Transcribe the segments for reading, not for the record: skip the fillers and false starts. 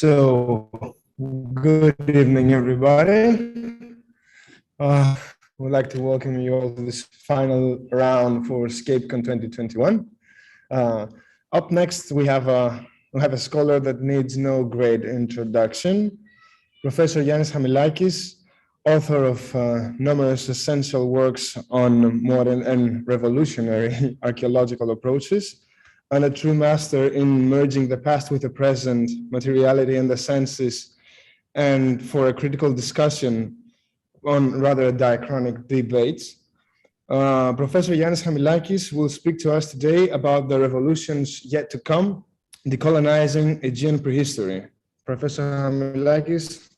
So, good evening, everybody. We'd like to welcome you all to this final round for Scapecon 2021. Up next, we have a scholar that needs no great introduction, Professor Yannis Hamilakis, author of numerous essential works on modern and revolutionary archaeological approaches, and a true master in merging the past with the present, materiality and the senses, and for a critical discussion on rather diachronic debates. Professor Yannis Hamilakis will speak to us today about the revolutions yet to come, decolonizing Aegean prehistory. Professor Hamilakis,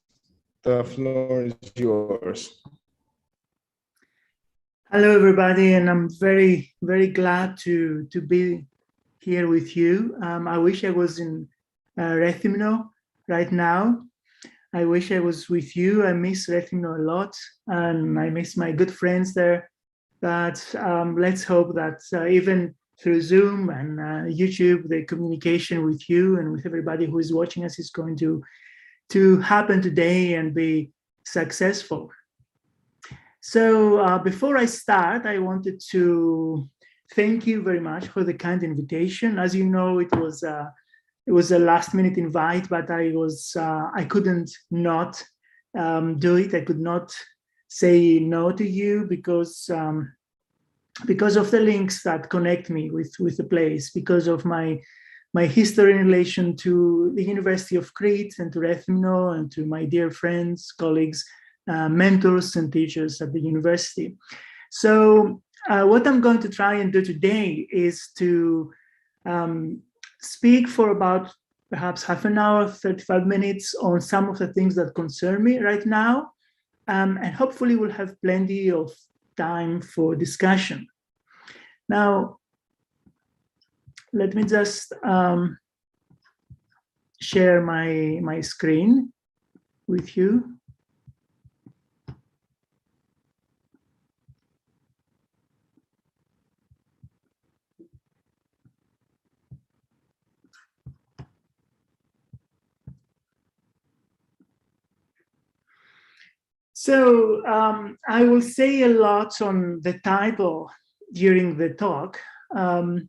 the floor is yours. Hello, everybody, and I'm very, very glad to be here with you. I wish I was in Rethymno right now. I wish I was with you. I miss Rethymno a lot, and I miss my good friends there. But let's hope that even through Zoom and YouTube, the communication with you and with everybody who is watching us is going to happen today and be successful. So before I start, I wanted to thank you very much for the kind invitation. As you know, it was a last-minute invite, but I couldn't not do it. I could not say no to you because of the links that connect me with the place, because of my history in relation to the University of Crete and to Rethymno and to my dear friends, colleagues, mentors and teachers at the university. So what I'm going to try and do today is to speak for about perhaps half an hour, 35 minutes on some of the things that concern me right now. And hopefully we'll have plenty of time for discussion. Now, let me just share my screen with you. So I will say a lot on the title during the talk and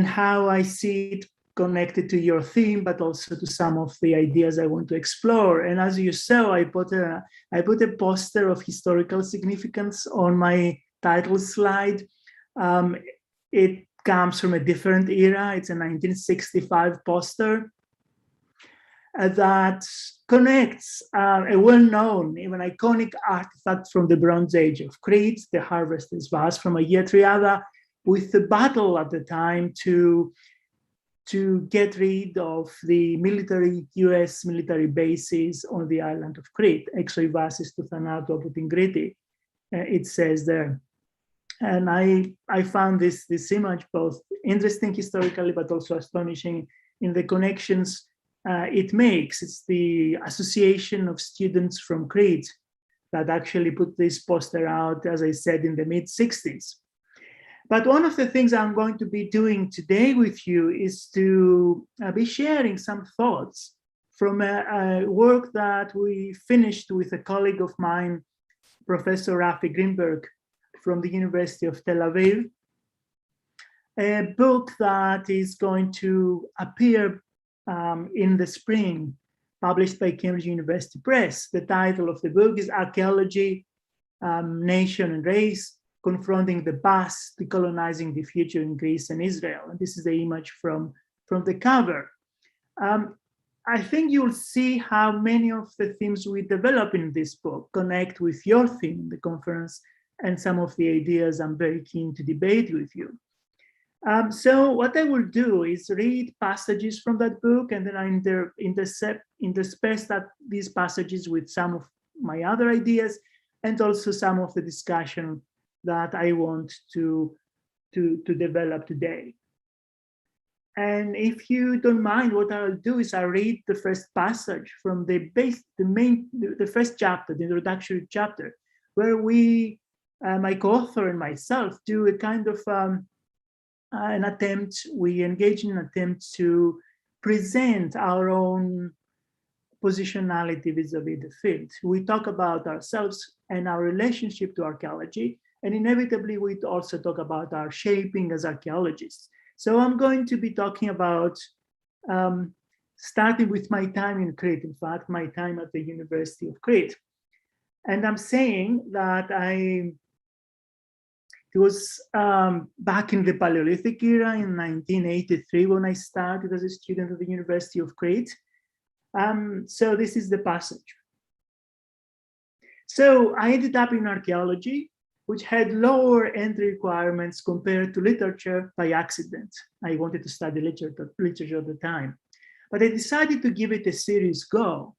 how I see it connected to your theme, but also to some of the ideas I want to explore. And as you saw, I put a poster of historical significance on my title slide. It comes from a different era. It's a 1965 poster that connects a well-known, even iconic artifact from the Bronze Age of Crete, the harvester's vase from Aegean Triada, with the battle at the time to get rid of the US military bases on the island of Crete, exoi vasis του θανάτου από την Κρήτη, it says there. And I found this image both interesting historically, but also astonishing in the connections it makes. It's the association of students from Crete that actually put this poster out, as I said, in the mid-60s. But one of the things I'm going to be doing today with you is to be sharing some thoughts from a work that we finished with a colleague of mine, Professor Rafi Greenberg from the University of Tel Aviv, a book that is going to appear in the spring, published by Cambridge University Press. The title of the book is Archaeology, Nation and Race, Confronting the Past, Decolonizing the Future in Greece and Israel. And this is the image from the cover. I think you'll see how many of the themes we develop in this book connect with your theme in the conference and some of the ideas I'm very keen to debate with you. So what I will do is read passages from that book, and then I intersperse these passages with some of my other ideas and also some of the discussion that I want to develop today. And if you don't mind, what I'll do is I'll read the first passage from the first chapter, the introductory chapter, where we, my co-author and myself, do a kind of we engage in an attempt to present our own positionality vis-a-vis the field. We talk about ourselves and our relationship to archaeology, and inevitably we also talk about our shaping as archaeologists. So I'm going to be talking about, starting with my time in Crete, in fact, my time at the University of Crete. And I'm saying that it was back in the Paleolithic era in 1983 when I started as a student at the University of Crete. So this is the passage. So I ended up in archaeology, which had lower entry requirements compared to literature by accident. I wanted to study literature at the time, but I decided to give it a serious go,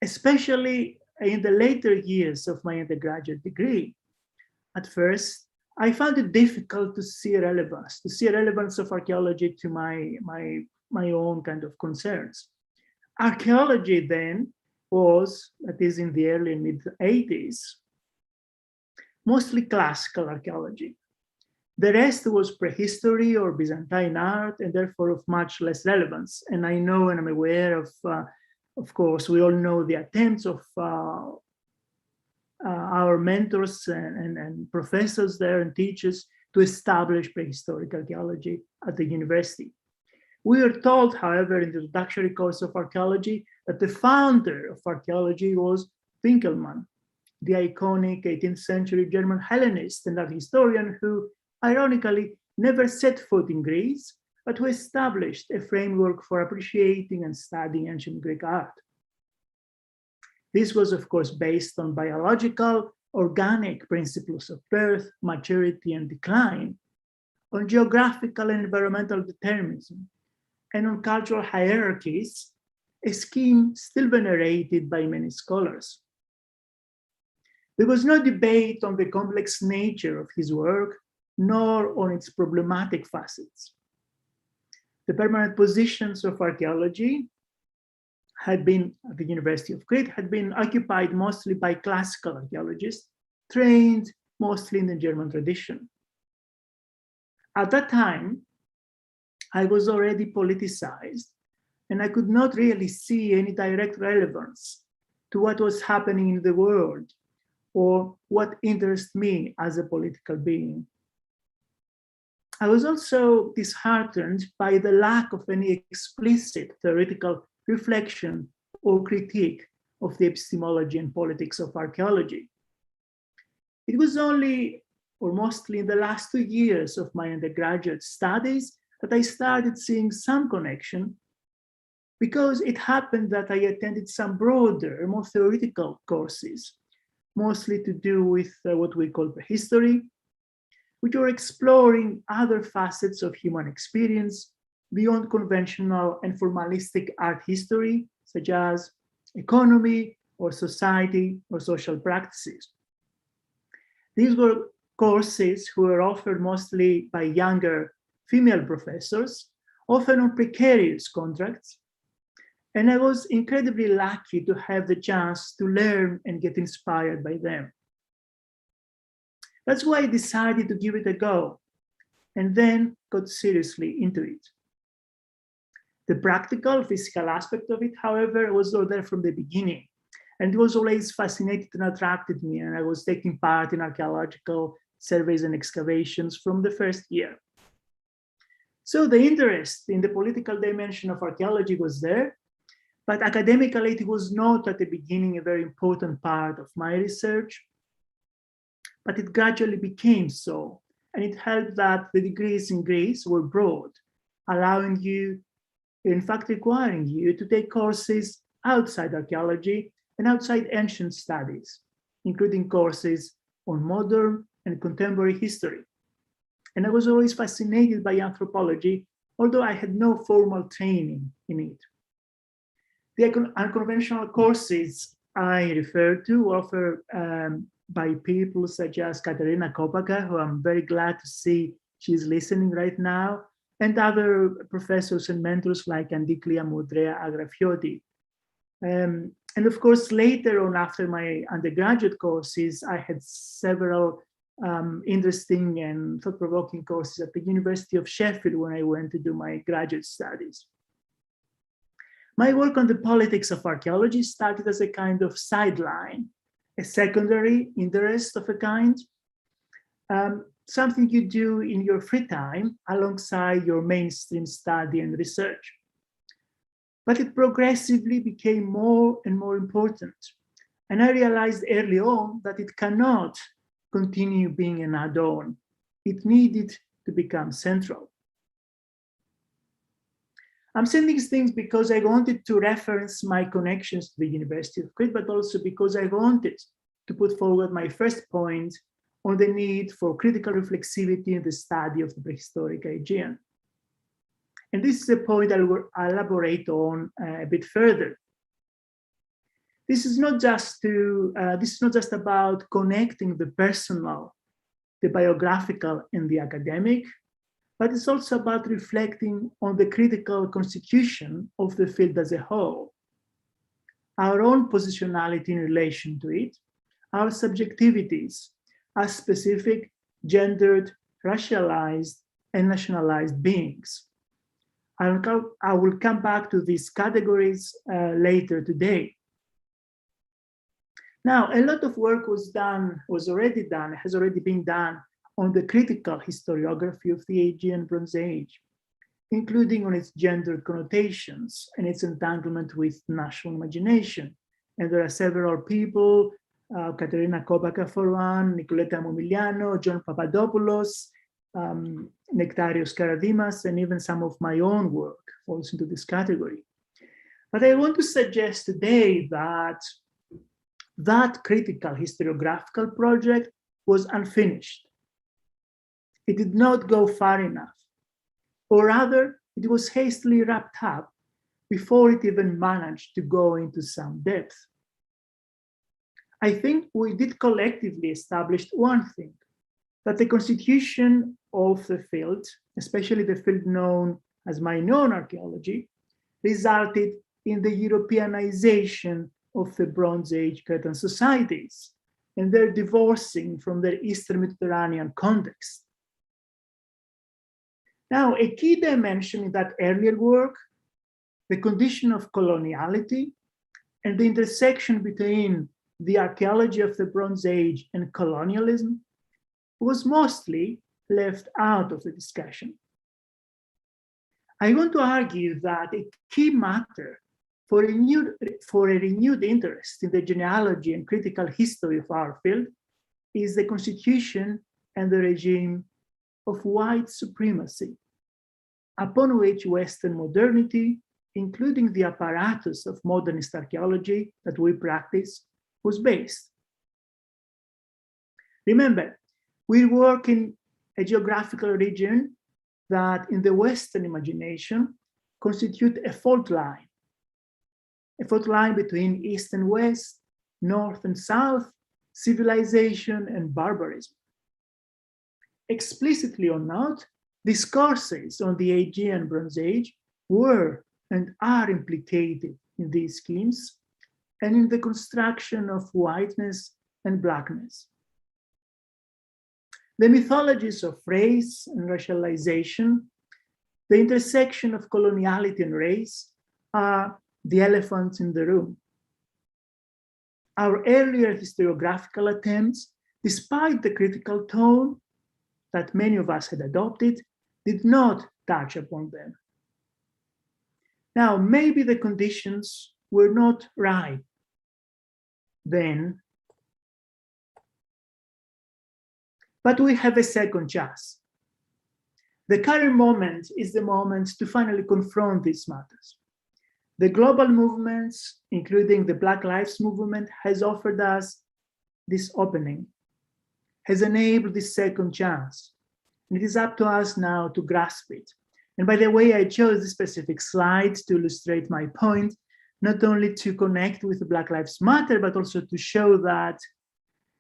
especially in the later years of my undergraduate degree. At first, I found it difficult to see relevance of archaeology to my own kind of concerns. Archaeology then was, that is in the early and mid-80s, mostly classical archaeology. The rest was prehistory or Byzantine art, and therefore of much less relevance. And I know and I'm aware of course, we all know the attempts of our mentors and professors there and teachers to establish prehistoric archaeology at the university. We are told, however, in the introductory course of archaeology, that the founder of archaeology was Winkelmann, the iconic 18th century German Hellenist and art historian who, ironically, never set foot in Greece, but who established a framework for appreciating and studying ancient Greek art. This was, of course, based on biological, organic principles of birth, maturity, and decline, on geographical and environmental determinism, and on cultural hierarchies, a scheme still venerated by many scholars. There was no debate on the complex nature of his work, nor on its problematic facets. The permanent positions of archaeology had been, at the University of Crete, had been occupied mostly by classical archaeologists, trained mostly in the German tradition. At that time, I was already politicized, and I could not really see any direct relevance to what was happening in the world or what interests me as a political being. I was also disheartened by the lack of any explicit theoretical reflection or critique of the epistemology and politics of archaeology. It was only, or mostly in the last 2 years of my undergraduate studies, that I started seeing some connection, because it happened that I attended some broader, more theoretical courses, mostly to do with what we call prehistory, which are exploring other facets of human experience beyond conventional and formalistic art history, such as economy or society or social practices. These were courses who were offered mostly by younger female professors, often on precarious contracts. And I was incredibly lucky to have the chance to learn and get inspired by them. That's why I decided to give it a go, and then got seriously into it. The practical, physical aspect of it, however, was all there from the beginning, and it was always fascinated and attracted me, and I was taking part in archaeological surveys and excavations from the first year. So the interest in the political dimension of archaeology was there, but academically it was not at the beginning a very important part of my research, but it gradually became so. And it helped that the degrees in Greece were broad, allowing you, in fact, requiring you to take courses outside archaeology and outside ancient studies, including courses on modern and contemporary history. And I was always fascinated by anthropology, although I had no formal training in it. The unconventional courses I refer to offer by people such as Katerina Kopaka, who I'm very glad to see she's listening right now, and other professors and mentors like Andiklia Moudrea Agrafiotti. And of course, later on, after my undergraduate courses, I had several interesting and thought-provoking courses at the University of Sheffield when I went to do my graduate studies. My work on the politics of archaeology started as a kind of sideline, a secondary interest of a kind, something you do in your free time alongside your mainstream study and research. But it progressively became more and more important. And I realized early on that it cannot continue being an add-on. It needed to become central. I'm saying these things because I wanted to reference my connections to the University of Crete, but also because I wanted to put forward my first point on the need for critical reflexivity in the study of the prehistoric Aegean. And this is a point I will elaborate on a bit further. This is not just about connecting the personal, the biographical, and the academic, but it's also about reflecting on the critical constitution of the field as a whole, our own positionality in relation to it, our subjectivities as specific, gendered, racialized, and nationalized beings. I will come back to these categories later today. Now, a lot of work has already been done on the critical historiography of the Aegean Bronze Age, including on its gendered connotations and its entanglement with national imagination. And there are several people, Katerina Kobaka for one, Nicoletta Momigliano, John Papadopoulos, Nectarios Karadimas, and even some of my own work falls into this category. But I want to suggest today that that critical historiographical project was unfinished. It did not go far enough, or rather, it was hastily wrapped up before it even managed to go into some depth. I think we did collectively establish one thing, that the constitution of the field, especially the field known as Minoan archaeology, resulted in the Europeanization of the Bronze Age Cretan societies and their divorcing from their Eastern Mediterranean context. Now, a key dimension in that earlier work, the condition of coloniality and the intersection between the archaeology of the Bronze Age and colonialism, was mostly left out of the discussion. I want to argue that a key matter for a renewed interest in the genealogy and critical history of our field is the constitution and the regime of white supremacy, upon which Western modernity, including the apparatus of modernist archaeology that we practice, was based. Remember, we work in a geographical region that in the Western imagination constitute a fault line between East and West, North and South, civilization and barbarism. Explicitly or not, discourses on the Aegean Bronze Age were and are implicated in these schemes and in the construction of whiteness and blackness. The mythologies of race and racialization, the intersection of coloniality and race are the elephants in the room. Our earlier historiographical attempts, despite the critical tone that many of us had adopted, did not touch upon them. Now, maybe the conditions were not right then, but we have a second chance. The current moment is the moment to finally confront these matters. The global movements, including the Black Lives Movement, has offered us this opening, has enabled this second chance. And it is up to us now to grasp it. And by the way, I chose this specific slide to illustrate my point, not only to connect with the Black Lives Matter, but also to show that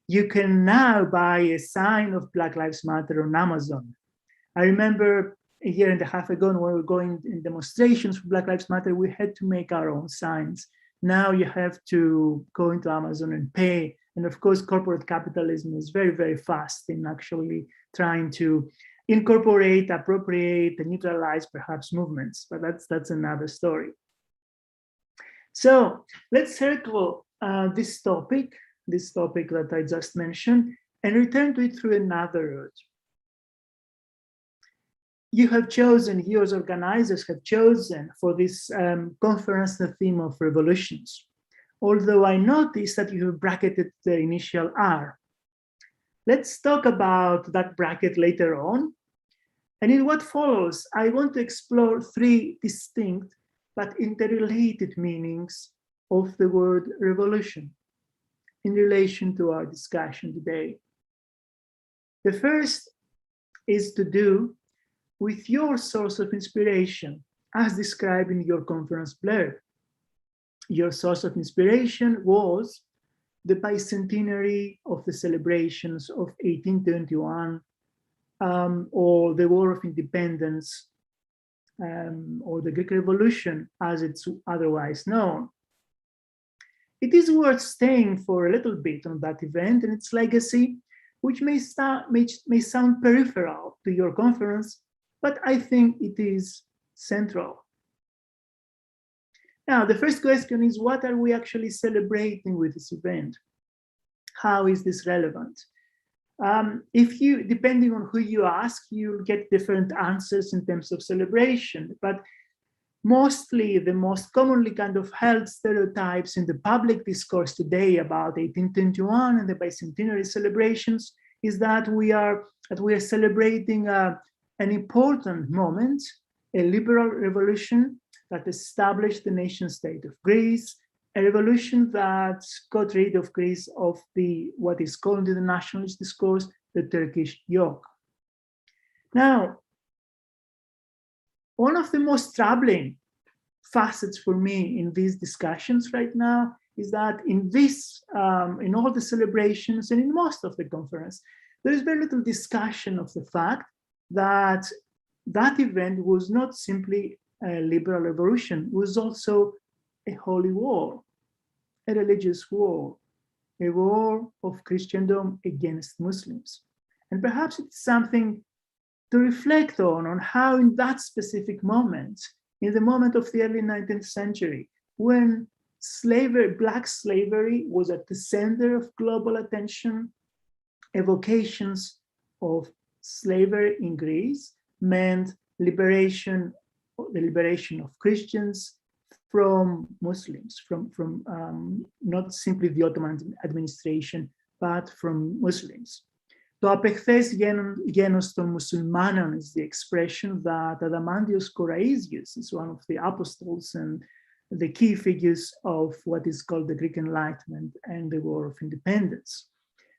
you can now buy a sign of Black Lives Matter on Amazon. I remember a year and a half ago when we were going in demonstrations for Black Lives Matter, we had to make our own signs. Now you have to go into Amazon and pay. And of course, corporate capitalism is very, very fast in actually trying to incorporate, appropriate, and neutralize perhaps movements, but that's another story. So let's circle this topic that I just mentioned, and return to it through another route. You have chosen, you as organizers have chosen for this conference the theme of revolutions. Although I noticed that you have bracketed the initial R. Let's talk about that bracket later on. And in what follows, I want to explore three distinct but interrelated meanings of the word revolution in relation to our discussion today. The first is to do with your source of inspiration, as described in your conference blurb. Your source of inspiration was the bicentenary of the celebrations of 1821, or the War of Independence, or the Greek Revolution, as it's otherwise known. It is worth staying for a little bit on that event and its legacy, which may sound peripheral to your conference, but I think it is central. Now, the first question is, what are we actually celebrating with this event? How is this relevant? If you, depending on who you ask, you'll get different answers in terms of celebration, but mostly the most commonly kind of held stereotypes in the public discourse today about 1821 and the bicentenary celebrations is that we are celebrating an important moment, a liberal revolution that established the nation state of Greece, a revolution that got rid of Greece of what is called in the nationalist discourse, the Turkish yoke. Now, one of the most troubling facets for me in these discussions right now is that in all the celebrations and in most of the conference, there is very little discussion of the fact that that event was not simply a liberal revolution, it was also a holy war, a religious war, a war of Christendom against Muslims. And perhaps it's something to reflect on how in that specific moment, in the moment of the early 19th century, when slavery, Black slavery was at the center of global attention, evocations of slavery in Greece meant the liberation of Christians from Muslims, from not simply the Ottoman administration, but from Muslims. Το απεχθές γένος των Μουσουλμάνων is the expression that Adamantios Korais is one of the apostles and the key figures of what is called the Greek Enlightenment and the War of Independence.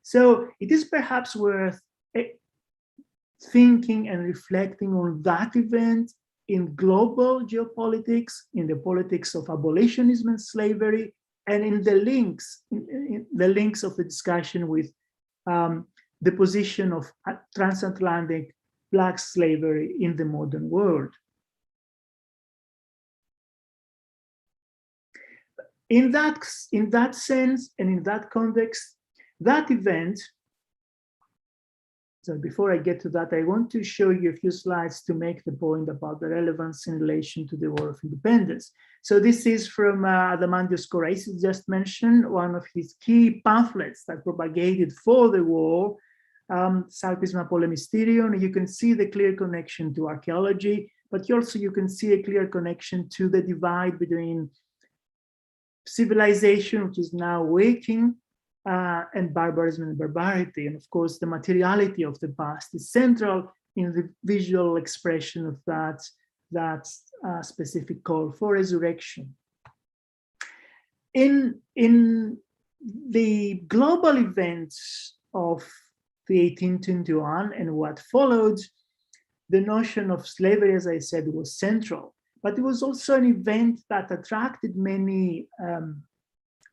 So it is perhaps worth thinking and reflecting on that event in global geopolitics, in the politics of abolitionism and slavery, and in the links of the discussion with the position of transatlantic Black slavery in the modern world. In that sense and in that context, that event, so before I get to that, I want to show you a few slides to make the point about the relevance in relation to the War of Independence. So this is from Adamantios Korais, just mentioned, one of his key pamphlets that propagated for the war, Salpisma Polemisterion. You can see the clear connection to archaeology, but you can see a clear connection to the divide between civilization, which is now waking, and barbarism and barbarity. And of course, the materiality of the past is central in the visual expression of that specific call for resurrection. In the global events of the 1821 and what followed, the notion of slavery, as I said, was central, but it was also an event that attracted many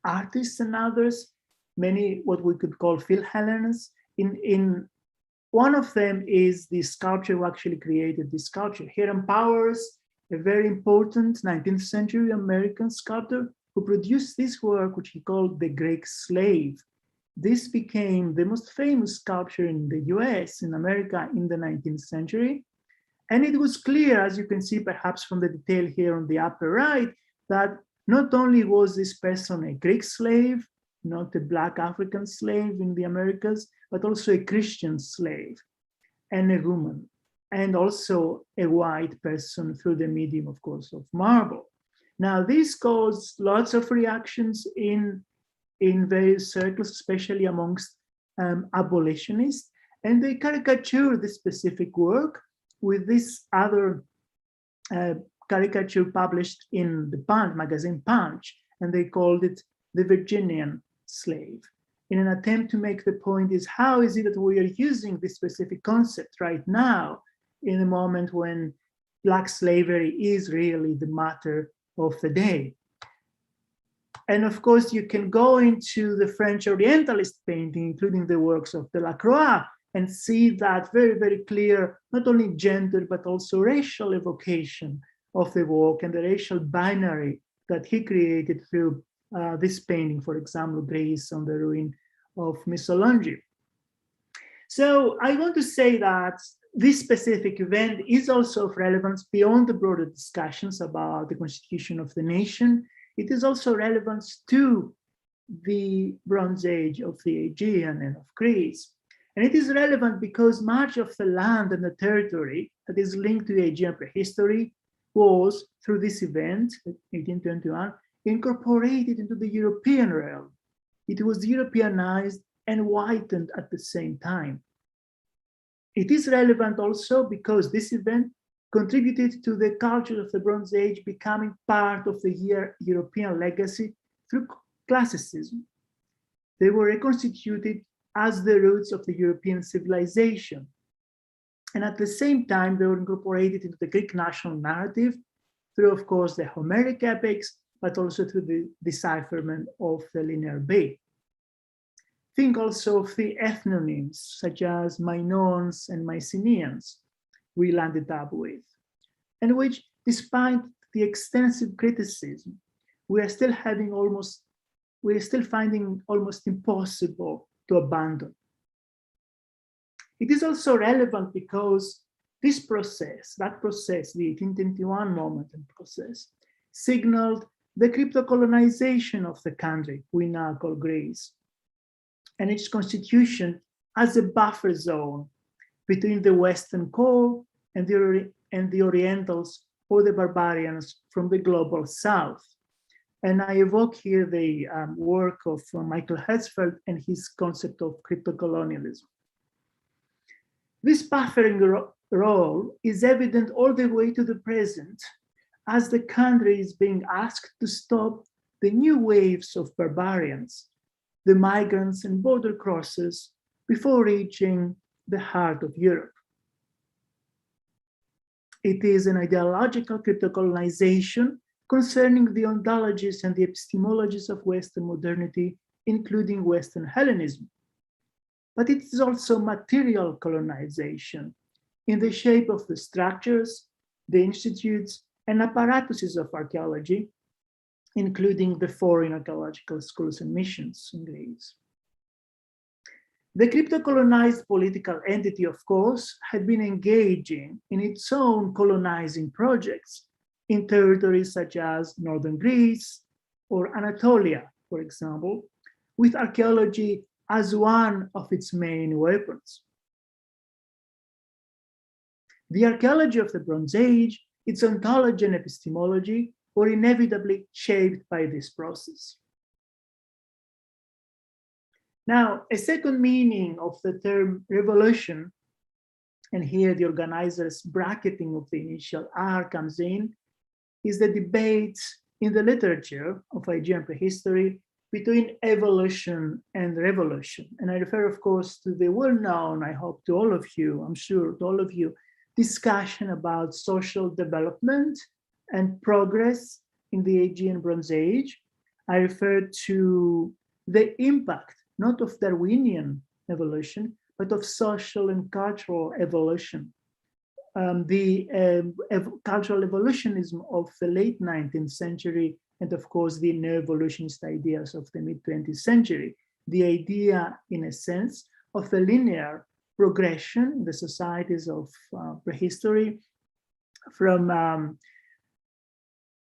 artists and others, many what we could call Philhellenists. In one of them is the sculptor who actually created this sculpture, Hiram Powers, a very important 19th century American sculptor who produced this work, which he called the Greek Slave. This became the most famous sculpture in the US, in America, in the 19th century. And it was clear, as you can see perhaps from the detail here on the upper right, that Not only was this person a Greek slave, not a Black African slave in the Americas, but also a Christian slave and a woman, and also a white person through the medium, of course, of marble. Now, this caused lots of reactions in various circles, especially amongst abolitionists, and they caricatured this specific work with this other caricature published in the Punch magazine Punch, and they called it the Virginian slave, in an attempt to make the point is how is it that we are using this specific concept right now in a moment when Black slavery is really the matter of the day. And of course, you can go into the French Orientalist painting, including the works of Delacroix, and see that very, very clear, not only gender, but also racial evocation of the work and the racial binary that he created through this painting, for example, Greece on the ruin of Missolonghi. So I want to say that this specific event is also of relevance beyond the broader discussions about the constitution of the nation. It is also relevant to the Bronze Age of the Aegean and of Greece. And it is relevant because much of the land and the territory that is linked to the Aegean prehistory was, through this event, 1821, incorporated into the European realm. It was Europeanized and whitened at the same time. It is relevant also because this event contributed to the culture of the Bronze Age becoming part of the European legacy through classicism. They were reconstituted as the roots of the European civilization. And at the same time, they were incorporated into the Greek national narrative through, of course, the Homeric epics, but also through the decipherment of the Linear Bay. Think also of the ethnonyms, such as Minoans and Mycenaeans, we landed up with, and which, despite the extensive criticism, we are still finding almost impossible to abandon. It is also relevant because this process, the 1821 moment and process, signaled the crypto-colonization of the country we now call Greece, and its constitution as a buffer zone between the Western core and the Orientals or the barbarians from the global South. And I evoke here the work of Michael Hertzfeld and his concept of crypto-colonialism. This buffering role is evident all the way to the present, as the country is being asked to stop the new waves of barbarians, the migrants and border crossers, before reaching the heart of Europe. It is an ideological crypto-colonization concerning the ontologies and the epistemologies of Western modernity, including Western Hellenism. But it is also material colonization in the shape of the structures, the institutes, and apparatuses of archaeology, including the foreign archaeological schools and missions in Greece. The crypto-colonized political entity, of course, had been engaging in its own colonizing projects in territories such as northern Greece or Anatolia, for example, with archaeology as one of its main weapons. The archaeology of the Bronze Age, its ontology and epistemology, were inevitably shaped by this process. Now, a second meaning of the term revolution, and here the organizer's bracketing of the initial R comes in, is the debate in the literature of Aegean prehistory between evolution and revolution. And I refer, of course, to the well-known, I hope to all of you, I'm sure to all of you, discussion about social development and progress in the Aegean Bronze Age. I refer to the impact, not of Darwinian evolution, but of social and cultural evolution. Cultural evolutionism of the late 19th century, and of course the neo-evolutionist ideas of the mid-20th century. The idea, in a sense, of the linear progression in the societies of prehistory from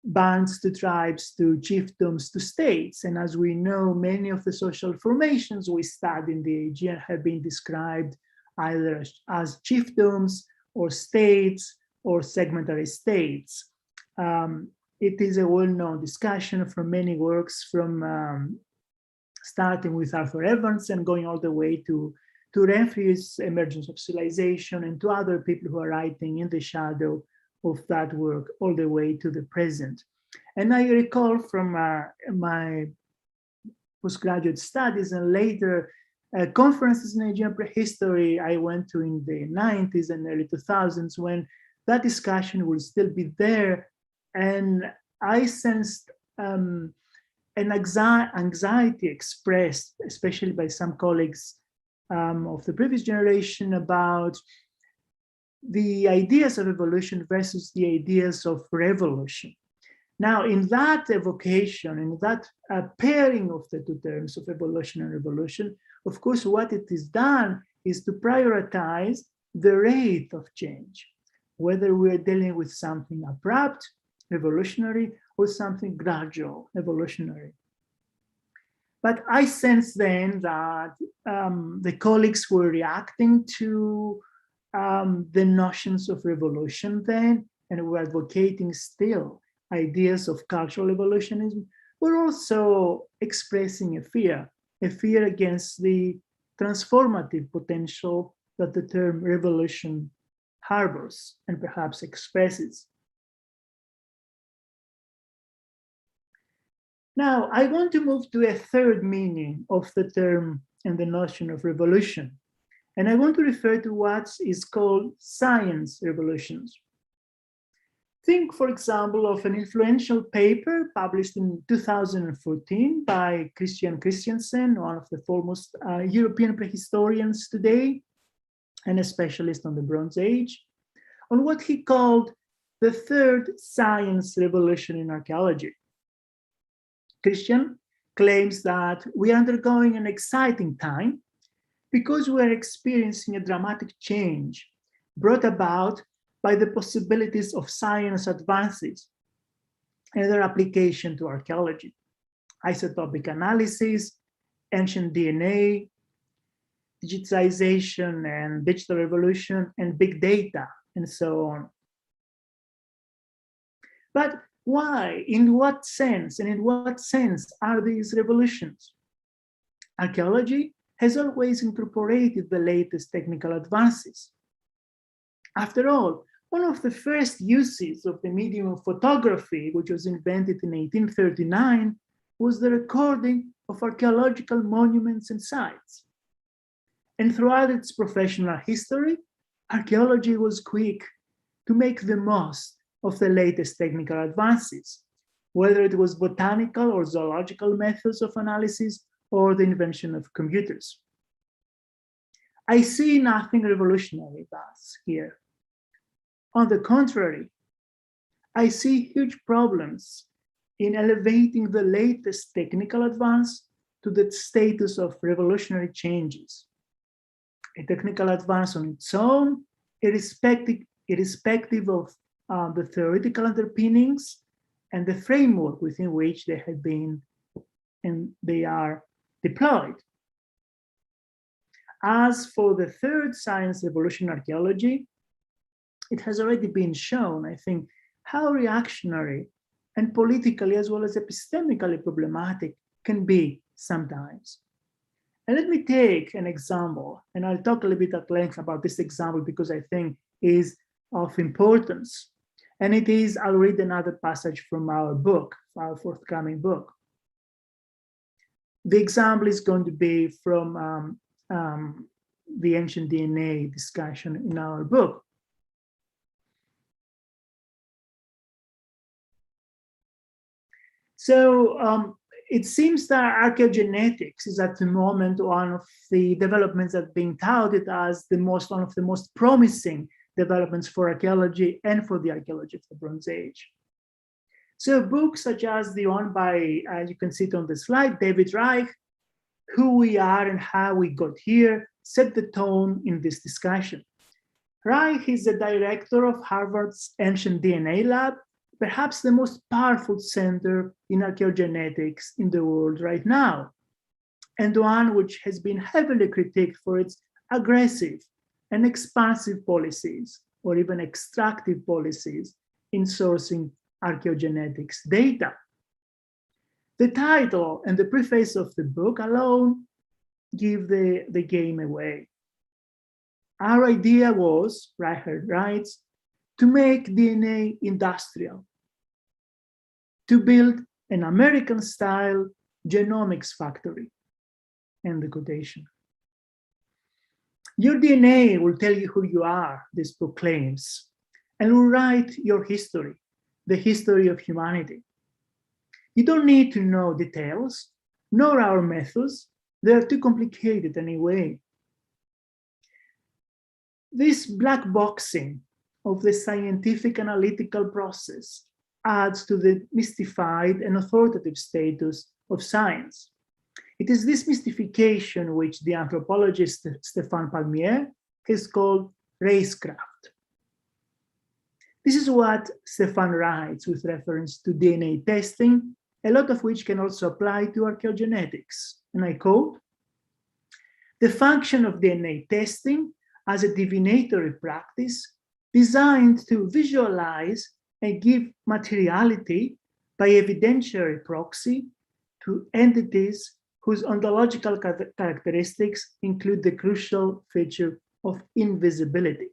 bands to tribes to chiefdoms to states. And as we know, many of the social formations we study in the Aegean have been described either as chiefdoms or states or segmentary states. It is a well-known discussion from many works, from starting with Arthur Evans and going all the way to Renfrew's Emergence of Civilization and to other people who are writing in the shadow of that work all the way to the present. And I recall from my postgraduate studies and later conferences in Aegean prehistory I went to in the 90s and early 2000s, when that discussion will still be there. And I sensed an anxiety expressed, especially by some colleagues of the previous generation, about the ideas of evolution versus the ideas of revolution. Now, in that evocation, in that pairing of the two terms of evolution and revolution, of course, what it is done is to prioritize the rate of change, whether we're dealing with something abrupt, revolutionary, or something gradual, evolutionary. But I sense then that the colleagues were reacting to the notions of revolution then, and were advocating still ideas of cultural evolutionism, were also expressing a fear against the transformative potential that the term revolution harbors and perhaps expresses. Now, I want to move to a third meaning of the term and the notion of revolution. And I want to refer to what is called science revolutions. Think, for example, of an influential paper published in 2014 by Christian Christiansen, one of the foremost European prehistorians today, and a specialist on the Bronze Age, on what he called the third science revolution in archaeology. Christian claims that we are undergoing an exciting time because we are experiencing a dramatic change brought about by the possibilities of science advances and their application to archaeology, isotopic analysis, ancient DNA, digitization and digital revolution, and big data, and so on. But why, in what sense, and in what sense are these revolutions? Archaeology has always incorporated the latest technical advances. After all, one of the first uses of the medium of photography, which was invented in 1839, was the recording of archaeological monuments and sites. And throughout its professional history, archaeology was quick to make the most of the latest technical advances, whether it was botanical or zoological methods of analysis or the invention of computers. I see nothing revolutionary thus here. On the contrary, I see huge problems in elevating the latest technical advance to the status of revolutionary changes. A technical advance on its own, irrespective of the theoretical underpinnings and the framework within which they have been and they are deployed. As for the third science revolution, archaeology, it has already been shown, I think, how reactionary and politically as well as epistemically problematic can be sometimes. And let me take an example, and I'll talk a little bit at length about this example because I think is of importance. And it is, I'll read another passage from our book, our forthcoming book. The example is going to be from the ancient DNA discussion in our book. So it seems that archaeogenetics is at the moment one of the developments that are being touted as one of the most promising developments for archaeology and for the archaeology of the Bronze Age. So books such as the one by, as you can see it on the slide, David Reich, Who We Are and How We Got Here, set the tone in this discussion. Reich is the director of Harvard's Ancient DNA Lab, perhaps the most powerful center in archaeogenetics in the world right now, and one which has been heavily critiqued for its aggressive and expansive policies, or even extractive policies in sourcing archaeogenetics data. The title and the preface of the book alone give the game away. Our idea was, Reichert writes, to make DNA industrial, to build an American-style genomics factory. End the quotation. Your DNA will tell you who you are, this book claims, and will write your history, the history of humanity. You don't need to know details, nor our methods. They are too complicated anyway. This black boxing of the scientific analytical process adds to the mystified and authoritative status of science. It is this mystification which the anthropologist Stéphane Palmier has called racecraft. This is what Stéphane writes with reference to DNA testing, a lot of which can also apply to archaeogenetics. And I quote, "The function of DNA testing as a divinatory practice designed to visualize and give materiality by evidentiary proxy to entities whose ontological characteristics include the crucial feature of invisibility."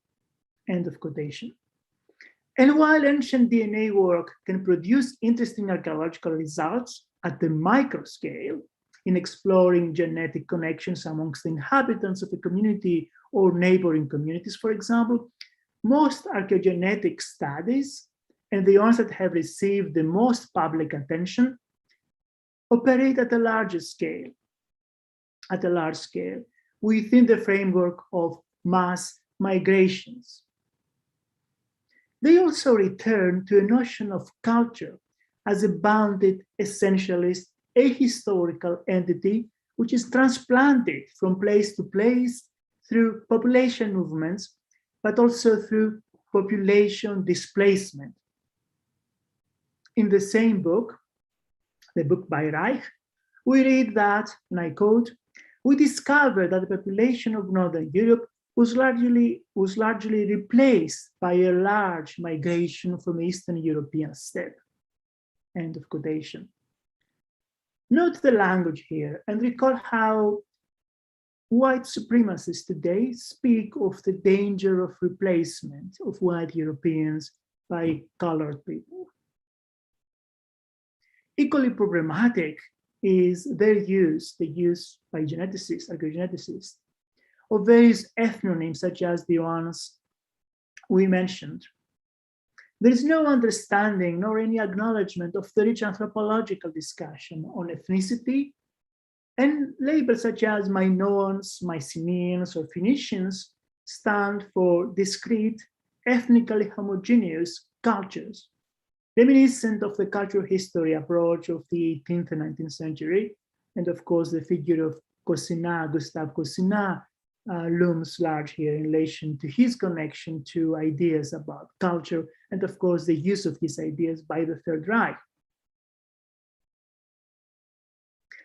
End of quotation. And while ancient DNA work can produce interesting archaeological results at the micro scale in exploring genetic connections amongst the inhabitants of a community or neighboring communities, for example, most archaeogenetic studies, and the ones that have received the most public attention, operate at a large scale, within the framework of mass migrations. They also return to a notion of culture as a bounded, essentialist, ahistorical entity, which is transplanted from place to place through population movements, but also through population displacement. In the same book, the book by Reich, we read that, and I quote, "We discovered that the population of Northern Europe was largely replaced by a large migration from Eastern European steppe." End of quotation. Note the language here and recall how white supremacists today speak of the danger of replacement of white Europeans by colored people. Equally problematic is their use, the use by geneticists, archaeogeneticists, of various ethnonyms such as the ones we mentioned. There is no understanding nor any acknowledgement of the rich anthropological discussion on ethnicity, and labels such as Minoans, Mycenaeans, or Phoenicians stand for discrete, ethnically homogeneous cultures, reminiscent of the cultural history approach of the 18th and 19th century. And of course, the figure of Cousinat, Gustave Cousinat, looms large here in relation to his connection to ideas about culture, and of course, the use of these ideas by the Third Reich.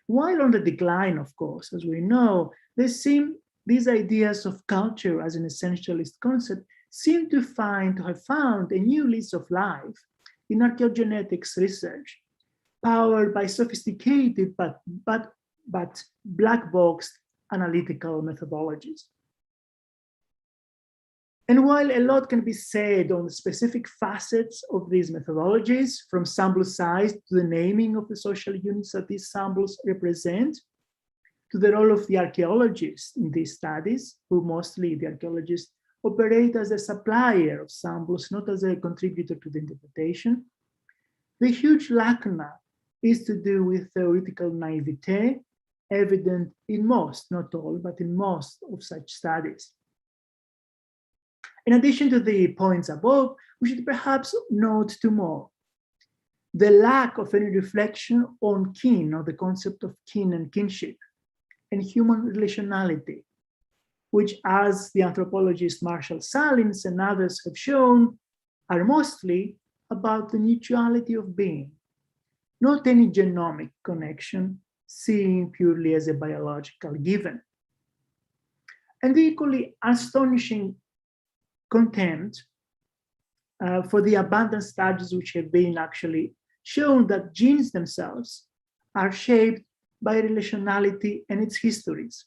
While on the decline, of course, as we know, these ideas of culture as an essentialist concept seem to have found a new lease of life in archaeogenetics research, powered by sophisticated but black-boxed analytical methodologies. And while a lot can be said on the specific facets of these methodologies, from sample size to the naming of the social units that these samples represent, to the role of the archaeologists in these studies, who mostly the archaeologists operate as a supplier of samples, not as a contributor to the interpretation, the huge lacuna is to do with theoretical naivete, evident in most, not all, but in most of such studies. In addition to the points above, we should perhaps note two more. The lack of any reflection on kin, or the concept of kin and kinship, and human relationality, which, as the anthropologist Marshall Salins and others have shown, are mostly about the mutuality of being, not any genomic connection seen purely as a biological given. And the equally astonishing contempt for the abundant studies which have been actually shown that genes themselves are shaped by relationality and its histories.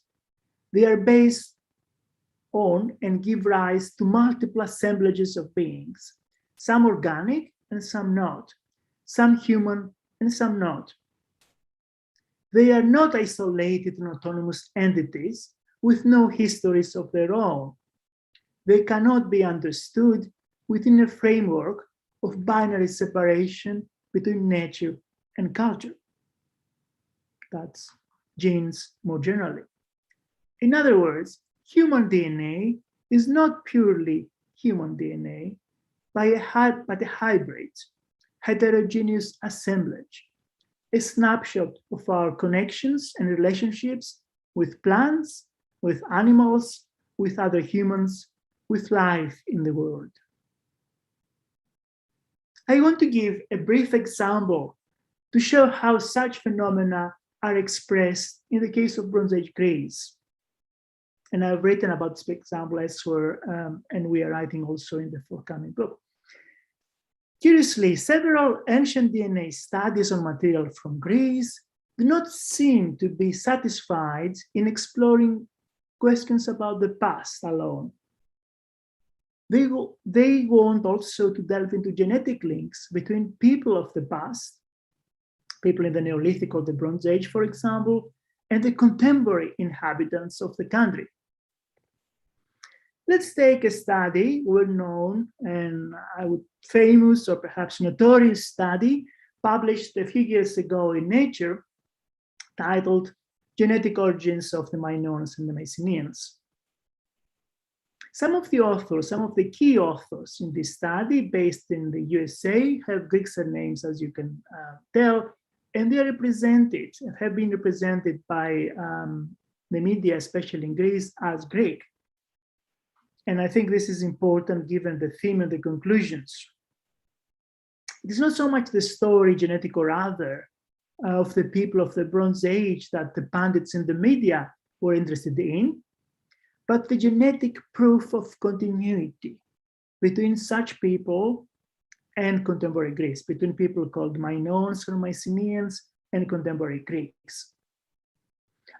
They are based on and give rise to multiple assemblages of beings, some organic and some not, some human and some not. They are not isolated and autonomous entities with no histories of their own. They cannot be understood within a framework of binary separation between nature and culture. That's genes more generally. In other words, human DNA is not purely human DNA, but a hybrid, heterogeneous assemblage, a snapshot of our connections and relationships with plants, with animals, with other humans, with life in the world. I want to give a brief example to show how such phenomena are expressed in the case of Bronze Age Greece. And I've written about this example elsewhere, and we are writing also in the forthcoming book. Curiously, several ancient DNA studies on material from Greece do not seem to be satisfied in exploring questions about the past alone. They want also to delve into genetic links between people of the past, people in the Neolithic or the Bronze Age, for example, and the contemporary inhabitants of the country. Let's take a study, well-known and famous or perhaps notorious study published a few years ago in Nature, titled Genetic Origins of the Minoans and the Mycenaeans. Some of the key authors in this study, based in the USA, have Greek surnames, as you can tell, and they are represented, have been represented by the media, especially in Greece, as Greek. And I think this is important given the theme and the conclusions. It is not so much the story, genetic or other, of the people of the Bronze Age that the pundits in the media were interested in, but the genetic proof of continuity between such people and contemporary Greece, between people called Minoans or Mycenaeans and contemporary Greeks.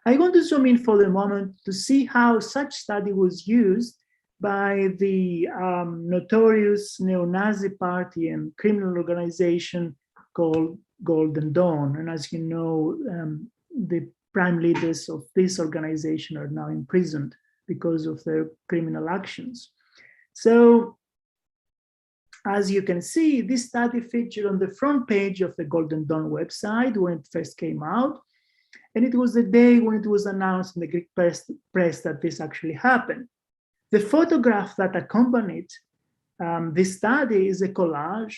I want to zoom in for the moment to see how such study was used by the notorious neo-Nazi party and criminal organization called Golden Dawn. And as you know, the prime leaders of this organization are now imprisoned because of their criminal actions. So, as you can see, this study featured on the front page of the Golden Dawn website when it first came out. And it was the day when it was announced in the Greek press that this actually happened. The photograph that accompanied this study is a collage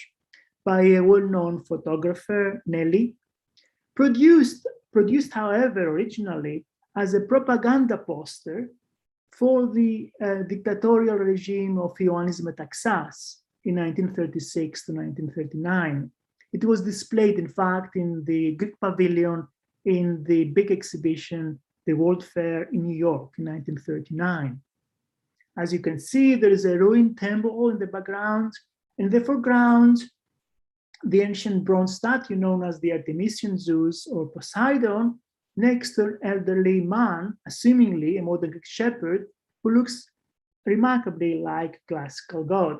by a well-known photographer, Nelly, produced, however, originally as a propaganda poster for the dictatorial regime of Ioannis Metaxas in 1936 to 1939. It was displayed, in fact, in the Greek pavilion in the big exhibition, the World Fair in New York in 1939. As you can see, there is a ruined temple in the background. In the foreground, the ancient bronze statue known as the Artemisian Zeus or Poseidon, next to an elderly man, assumingly a modern Greek shepherd, who looks remarkably like the classical god.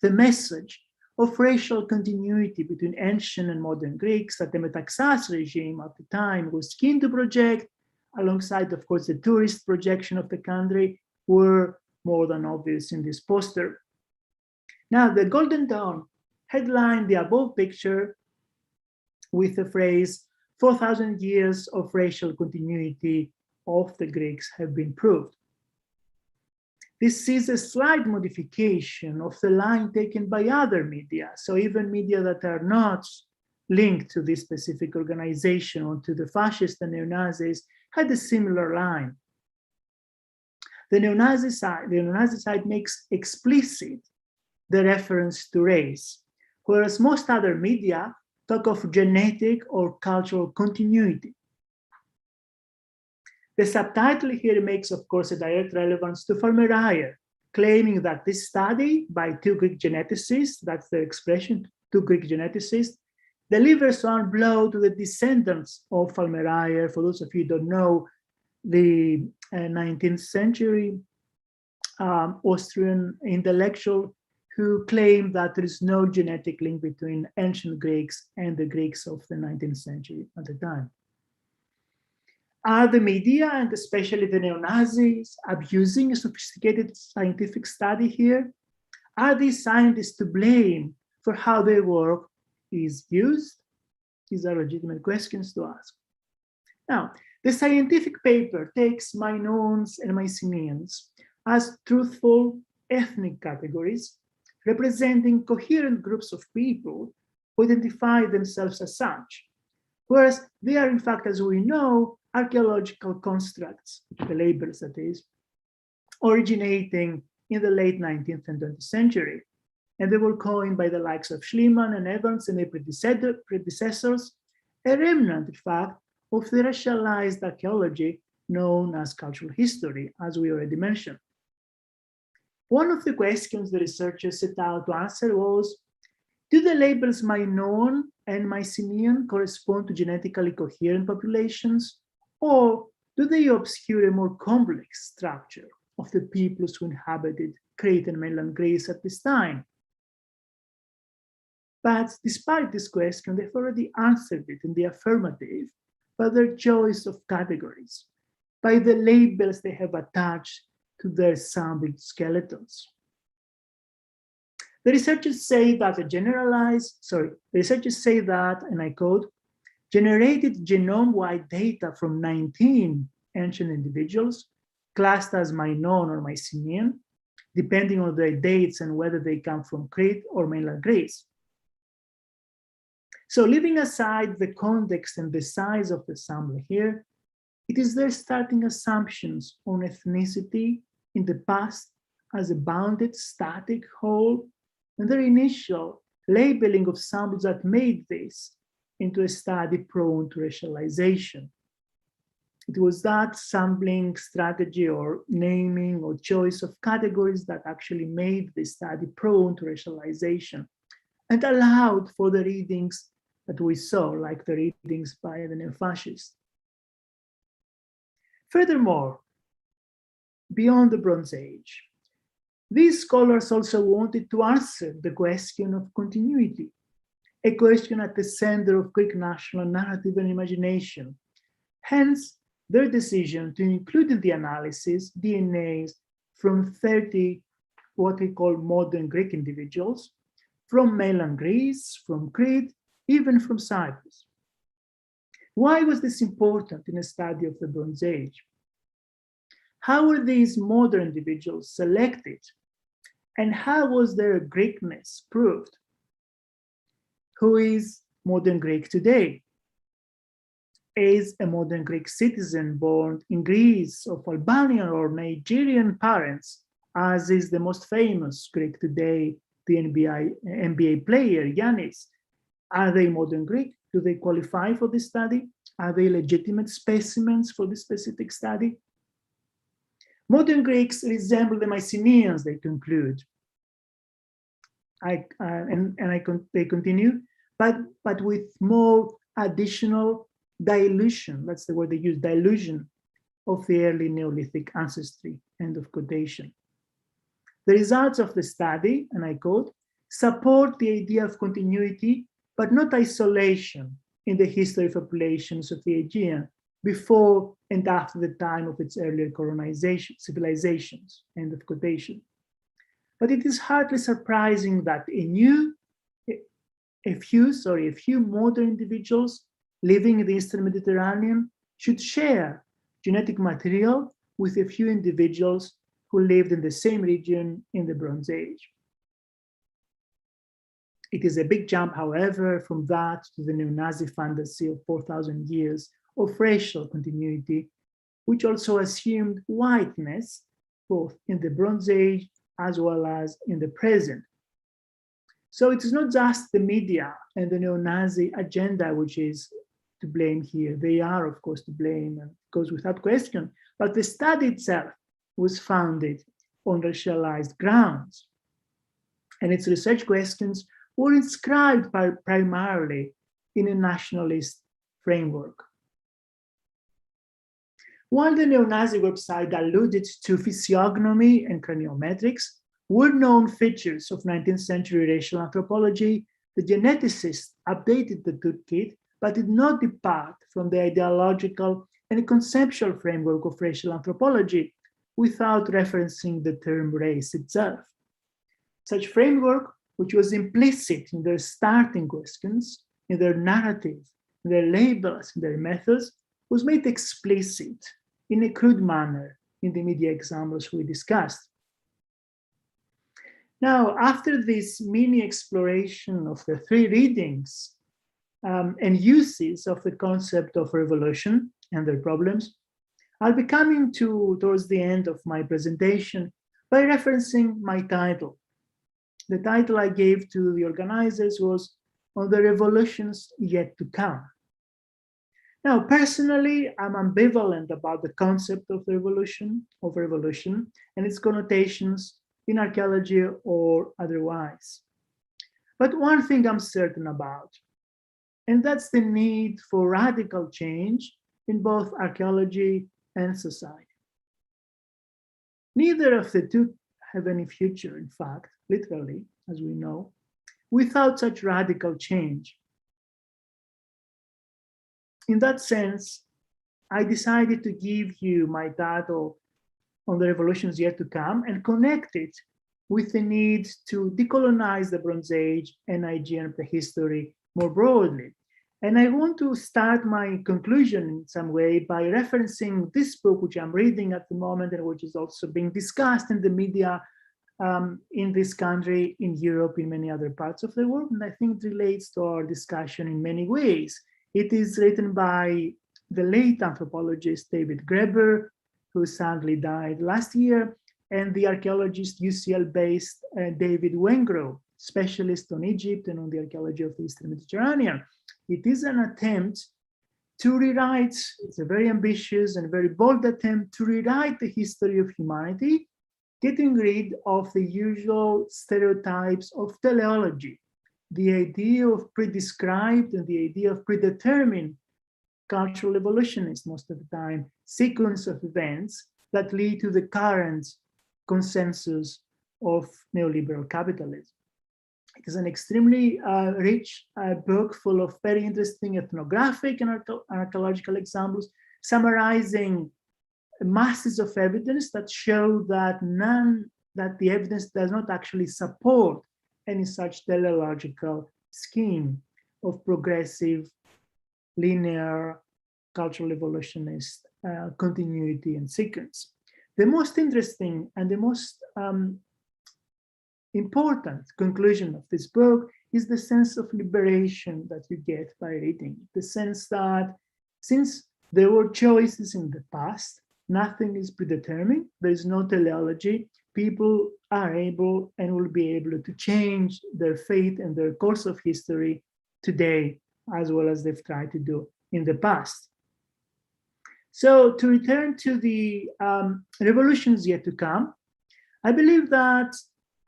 The message of racial continuity between ancient and modern Greeks that the Metaxas regime at the time was keen to project, alongside, of course, the tourist projection of the country, were more than obvious in this poster. Now, the Golden Dawn headlined the above picture with the phrase, 4,000 years of racial continuity of the Greeks have been proved. This is a slight modification of the line taken by other media. So even media that are not linked to this specific organization or to the fascists and neo-Nazis had a similar line. The neo-Nazi side makes explicit the reference to race, whereas most other media talk of genetic or cultural continuity. The subtitle here makes, of course, a direct relevance to Falmerayr, claiming that this study by two Greek geneticists, that's the expression, two Greek geneticists, delivers one blow to the descendants of Falmerayr. For those of you who don't know, the 19th century Austrian intellectual who claimed that there is no genetic link between ancient Greeks and the Greeks of the 19th century at the time. Are the media, and especially the neo-Nazis, abusing a sophisticated scientific study here? Are these scientists to blame for how their work is used? These are legitimate questions to ask. Now, the scientific paper takes Minoans and Mycenaeans as truthful ethnic categories, representing coherent groups of people who identify themselves as such, whereas they are, in fact, as we know, archaeological constructs, the labels that is, originating in the late 19th and 20th century. And they were coined by the likes of Schliemann and Evans and their predecessors, a remnant, in fact, of the racialized archaeology known as cultural history, as we already mentioned. One of the questions the researchers set out to answer was, do the labels Minoan and Mycenaean correspond to genetically coherent populations, or do they obscure a more complex structure of the peoples who inhabited Crete and mainland Greece at this time? But despite this question, they've already answered it in the affirmative by their choice of categories, by the labels they have attached to their assembled skeletons. The researchers say that and I quote, generated genome-wide data from 19 ancient individuals, classed as Minoan or Mycenaean, depending on their dates and whether they come from Crete or mainland Greece. So leaving aside the context and the size of the sample here, it is their starting assumptions on ethnicity in the past as a bounded static whole, and their initial labeling of samples that made this into a study prone to racialization. It was that sampling strategy or naming or choice of categories that actually made the study prone to racialization and allowed for the readings that we saw, like the readings by the neo-fascists. Furthermore, beyond the Bronze Age, these scholars also wanted to answer the question of continuity, a question at the center of Greek national narrative and imagination. Hence, their decision to include in the analysis DNAs from 30 what we call modern Greek individuals, from mainland Greece, from Crete, even from Cyprus. Why was this important in a study of the Bronze Age? How were these modern individuals selected? And how was their Greekness proved? Who is modern Greek today? Is a modern Greek citizen born in Greece of Albanian or Nigerian parents, as is the most famous Greek today, the NBA player, Yannis? Are they modern Greek? Do they qualify for this study? Are they legitimate specimens for this specific study? Modern Greeks resemble the Mycenaeans, they conclude. They continue, but with more additional dilution, that's the word they use, dilution of the early Neolithic ancestry, end of quotation. The results of the study, and I quote, support the idea of continuity, but not isolation in the history of populations of the Aegean before and after the time of its earlier colonization, civilizations, end of quotation. But it is hardly surprising that a few modern individuals living in the Eastern Mediterranean should share genetic material with a few individuals who lived in the same region in the Bronze Age. It is a big jump, however, from that to the neo-Nazi fantasy of 4,000 years of racial continuity, which also assumed whiteness, both in the Bronze Age as well as in the present, So it's not just the media and the neo-Nazi agenda which is to blame here. They are, of course, to blame, and goes without question. But the study itself was founded on racialized grounds. And its research questions were inscribed primarily in a nationalist framework. While the neo-Nazi website alluded to physiognomy and craniometrics, well-known features of 19th century racial anthropology, the geneticists updated the toolkit, but did not depart from the ideological and conceptual framework of racial anthropology without referencing the term race itself. Such framework, which was implicit in their starting questions, in their narrative, in their labels, in their methods, was made explicit in a crude manner in the media examples we discussed. Now, after this mini exploration of the three readings and uses of the concept of revolution and their problems, I'll be coming towards the end of my presentation by referencing my title. The title I gave to the organizers was "On the Revolutions Yet to Come." Now, personally, I'm ambivalent about the concept of revolution and its connotations in archaeology or otherwise. But one thing I'm certain about, and that's the need for radical change in both archaeology and society. Neither of the two have any future, in fact, literally, as we know, without such radical change. In that sense, I decided to give you my title on the revolutions yet to come and connect it with the need to decolonize the Bronze Age and Aegean prehistory more broadly. And I want to start my conclusion in some way by referencing this book, which I'm reading at the moment and which is also being discussed in the media in this country, in Europe, in many other parts of the world. And I think it relates to our discussion in many ways. It is written by the late anthropologist David Graeber, who sadly died last year, and the archaeologist UCL-based David Wengrow, specialist on Egypt and on the archaeology of the Eastern Mediterranean. It is an attempt to rewrite, it's a very ambitious and very bold attempt to rewrite the history of humanity, getting rid of the usual stereotypes of teleology, the idea of pre-described and the idea of predetermined cultural evolutionist, most of the time, sequence of events that lead to the current consensus of neoliberal capitalism. It is an extremely rich book full of very interesting ethnographic and archaeological examples, summarizing masses of evidence that show that the evidence does not actually support any such teleological scheme of progressive, linear, cultural evolutionist continuity and sequence. The most interesting and the most important conclusion of this book is the sense of liberation that you get by reading. The sense that since there were choices in the past, nothing is predetermined, there is no teleology, people are able and will be able to change their fate and their course of history today, as well as they've tried to do in the past. So to return to the revolutions yet to come, I believe that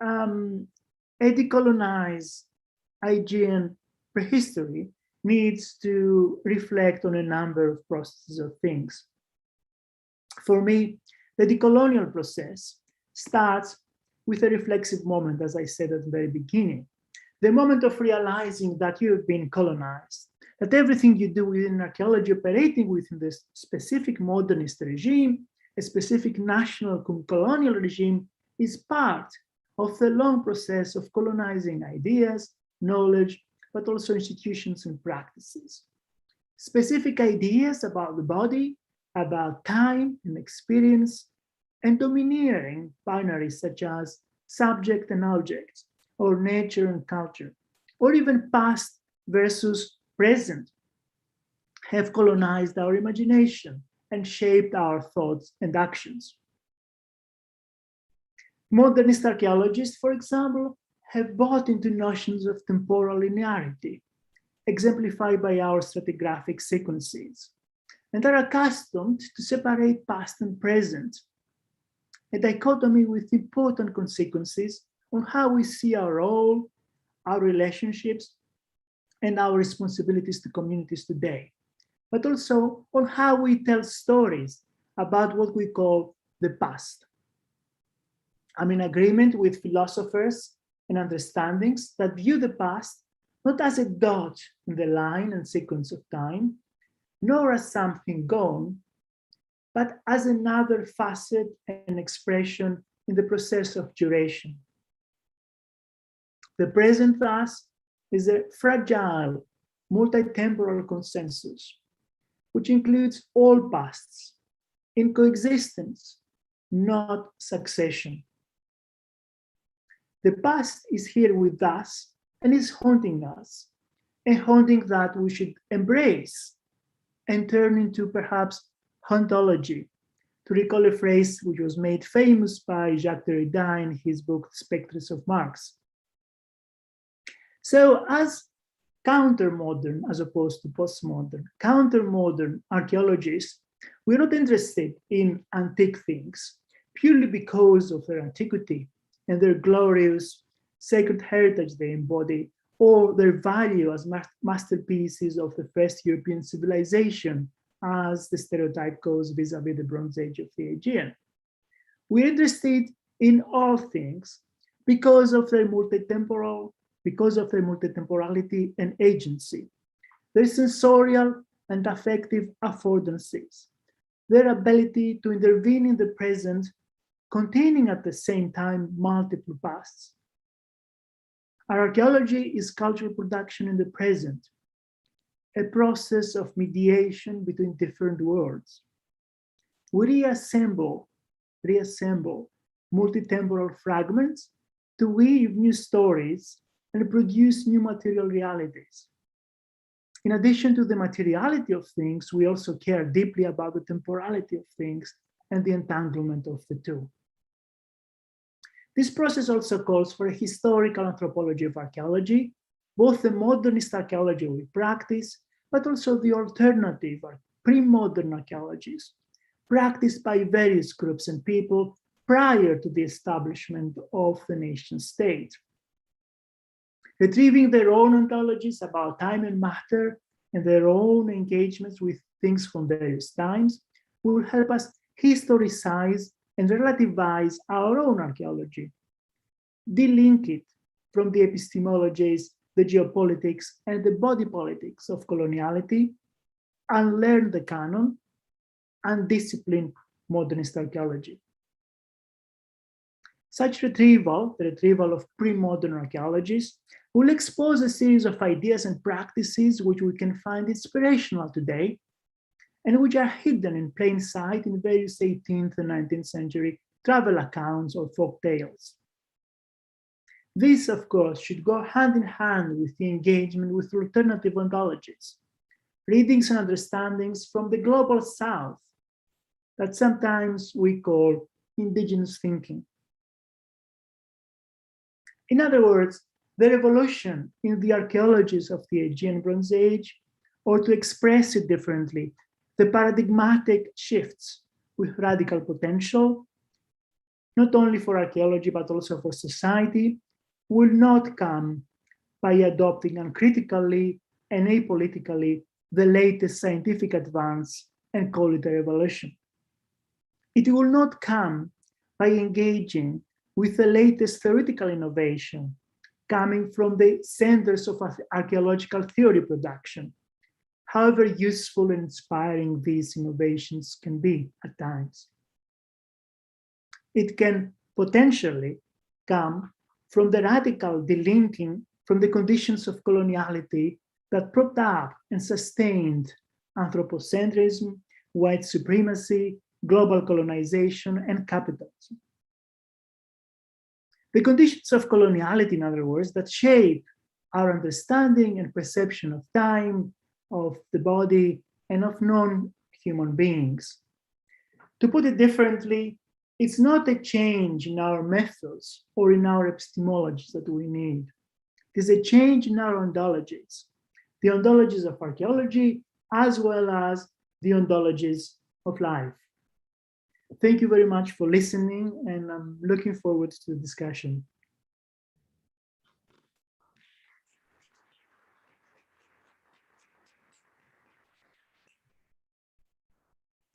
a decolonized Aegean prehistory needs to reflect on a number of processes of things. For me, the decolonial process starts with a reflexive moment, as I said at the very beginning, the moment of realizing that you have been colonized, that everything you do within archaeology operating within this specific modernist regime, a specific national colonial regime, is part of the long process of colonizing ideas, knowledge, but also institutions and practices. Specific ideas about the body, about time and experience, and domineering binaries such as subject and object, or nature and culture, or even past versus present, have colonized our imagination and shaped our thoughts and actions. Modernist archaeologists, for example, have bought into notions of temporal linearity, exemplified by our stratigraphic sequences, and are accustomed to separate past and present, a dichotomy with important consequences on how we see our role, our relationships, and our responsibilities to communities today, but also on how we tell stories about what we call the past. I'm in agreement with philosophers and understandings that view the past not as a dot in the line and sequence of time, nor as something gone, but as another facet and expression in the process of duration. The present, thus, is a fragile, multi-temporal consensus, which includes all pasts in coexistence, not succession. The past is here with us and is haunting us, a haunting that we should embrace and turn into perhaps hauntology, to recall a phrase which was made famous by Jacques Derrida in his book Spectres of Marx. So as counter-modern, as opposed to postmodern, counter-modern archaeologists, we're not interested in antique things purely because of their antiquity and their glorious sacred heritage they embody, or their value as masterpieces of the first European civilization, as the stereotype goes vis-a-vis the Bronze Age of the Aegean. We're interested in all things because of their multitemporality and agency, their sensorial and affective affordances, their ability to intervene in the present, containing at the same time multiple pasts. Our archaeology is cultural production in the present, a process of mediation between different worlds. We reassemble multitemporal fragments to weave new stories and produce new material realities. In addition to the materiality of things, we also care deeply about the temporality of things and the entanglement of the two. This process also calls for a historical anthropology of archaeology, both the modernist archaeology we practice, but also the alternative pre-modern archaeologies practiced by various groups and people prior to the establishment of the nation state. Retrieving their own ontologies about time and matter and their own engagements with things from various times will help us historicize and relativize our own archaeology, delink it from the epistemologies, the geopolitics, and the body politics of coloniality, unlearn the canon, and discipline modernist archaeology. Such retrieval, the retrieval of pre-modern archaeologies, will expose a series of ideas and practices which we can find inspirational today, and which are hidden in plain sight in various 18th and 19th century travel accounts or folk tales. This, of course, should go hand in hand with the engagement with alternative ontologies, readings and understandings from the global south that sometimes we call indigenous thinking. In other words, the revolution in the archaeologies of the Aegean Bronze Age, or to express it differently, the paradigmatic shifts with radical potential, not only for archaeology, but also for society, will not come by adopting uncritically and apolitically the latest scientific advance and call it a revolution. It will not come by engaging with the latest theoretical innovation coming from the centers of archaeological theory production, however useful and inspiring these innovations can be at times. It can potentially come from the radical delinking from the conditions of coloniality that propped up and sustained anthropocentrism, white supremacy, global colonization, and capitalism. The conditions of coloniality, in other words, that shape our understanding and perception of time, of the body, and of non-human beings. To put it differently, It's not a change in our methods or in our epistemologies that we need. It is a change in our ontologies, the ontologies of archaeology, as well as the ontologies of life. Thank you very much for listening, and I'm looking forward to the discussion.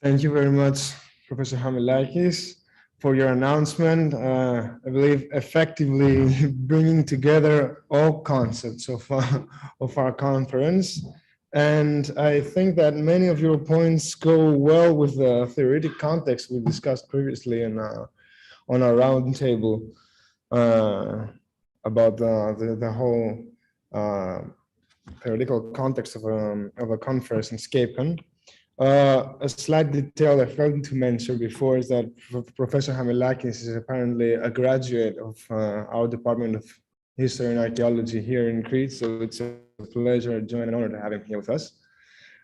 Thank you very much, Professor Hamilakis, for your announcement. I believe effectively bringing together all concepts of our conference. And I think that many of your points go well with the theoretic context we discussed previously on our roundtable about the whole theoretical context of a conference in Scapecon. A slight detail I failed to mention before is that Professor Hamilakis is apparently a graduate of our Department of History and Archaeology here in Crete, so it's a pleasure, joy, and honor to have him here with us.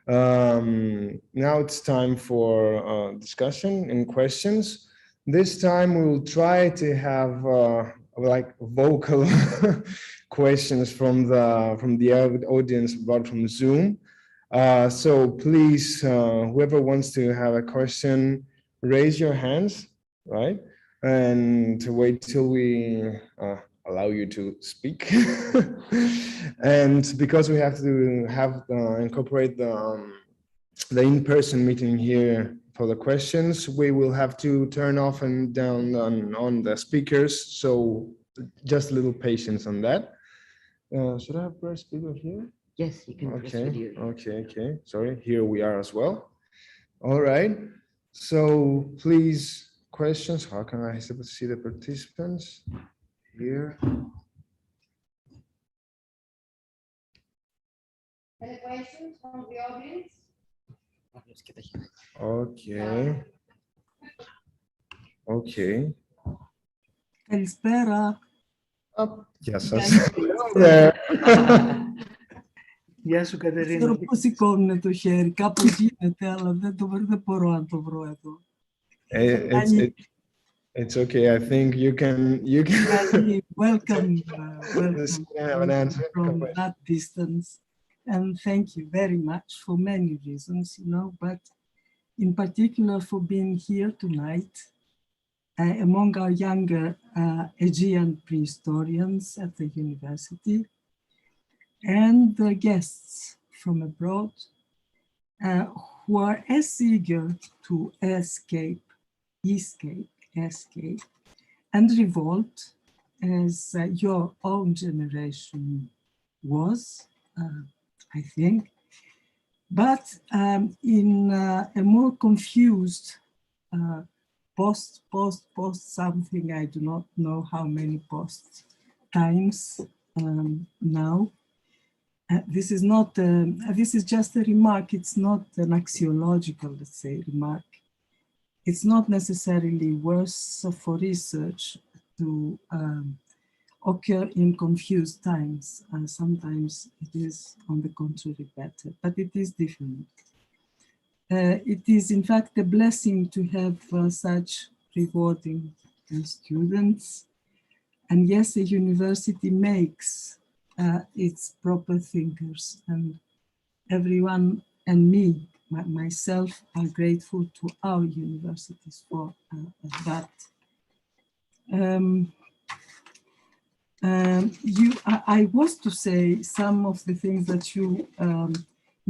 Now it's time for discussion and questions. This time we will try to have like vocal questions from the audience brought from Zoom. So please, whoever wants to have a question, raise your hands, right? And wait till we allow you to speak. And because we have to incorporate the in-person meeting here for the questions, we will have to turn off and down on the speakers. So just a little patience on that. Should I have press speaker here? Yes, you can press video. Okay. Sorry, here we are as well. All right. So please, questions. How can I see the participants here? Any questions from the audience? Okay. Καλησπέρα. Γεια σας. Hello there. Γεια σου, Κατερίνα. Ξέρω πώς σηκώνουν το χέρι, κάπως γίνεται, αλλά δεν μπορώ να το βρω εδώ. It's okay. I think you can. Welcome have an answer from that distance, and thank you very much for many reasons, but in particular for being here tonight among our younger Aegean prehistorians at the university, and the guests from abroad who are as eager to escape, and revolt as your own generation was, I think, but in a more confused post something, I do not know how many post times now. This is not, this is just a remark. It's not an axiological, let's say, remark. It's not necessarily worse for research to occur in confused times. Sometimes it is, on the contrary, better, but it is different. It is, in fact, a blessing to have such rewarding students. And yes, a university makes its proper thinkers, and everyone and me, myself, are grateful to our universities for that. I was to say some of the things that you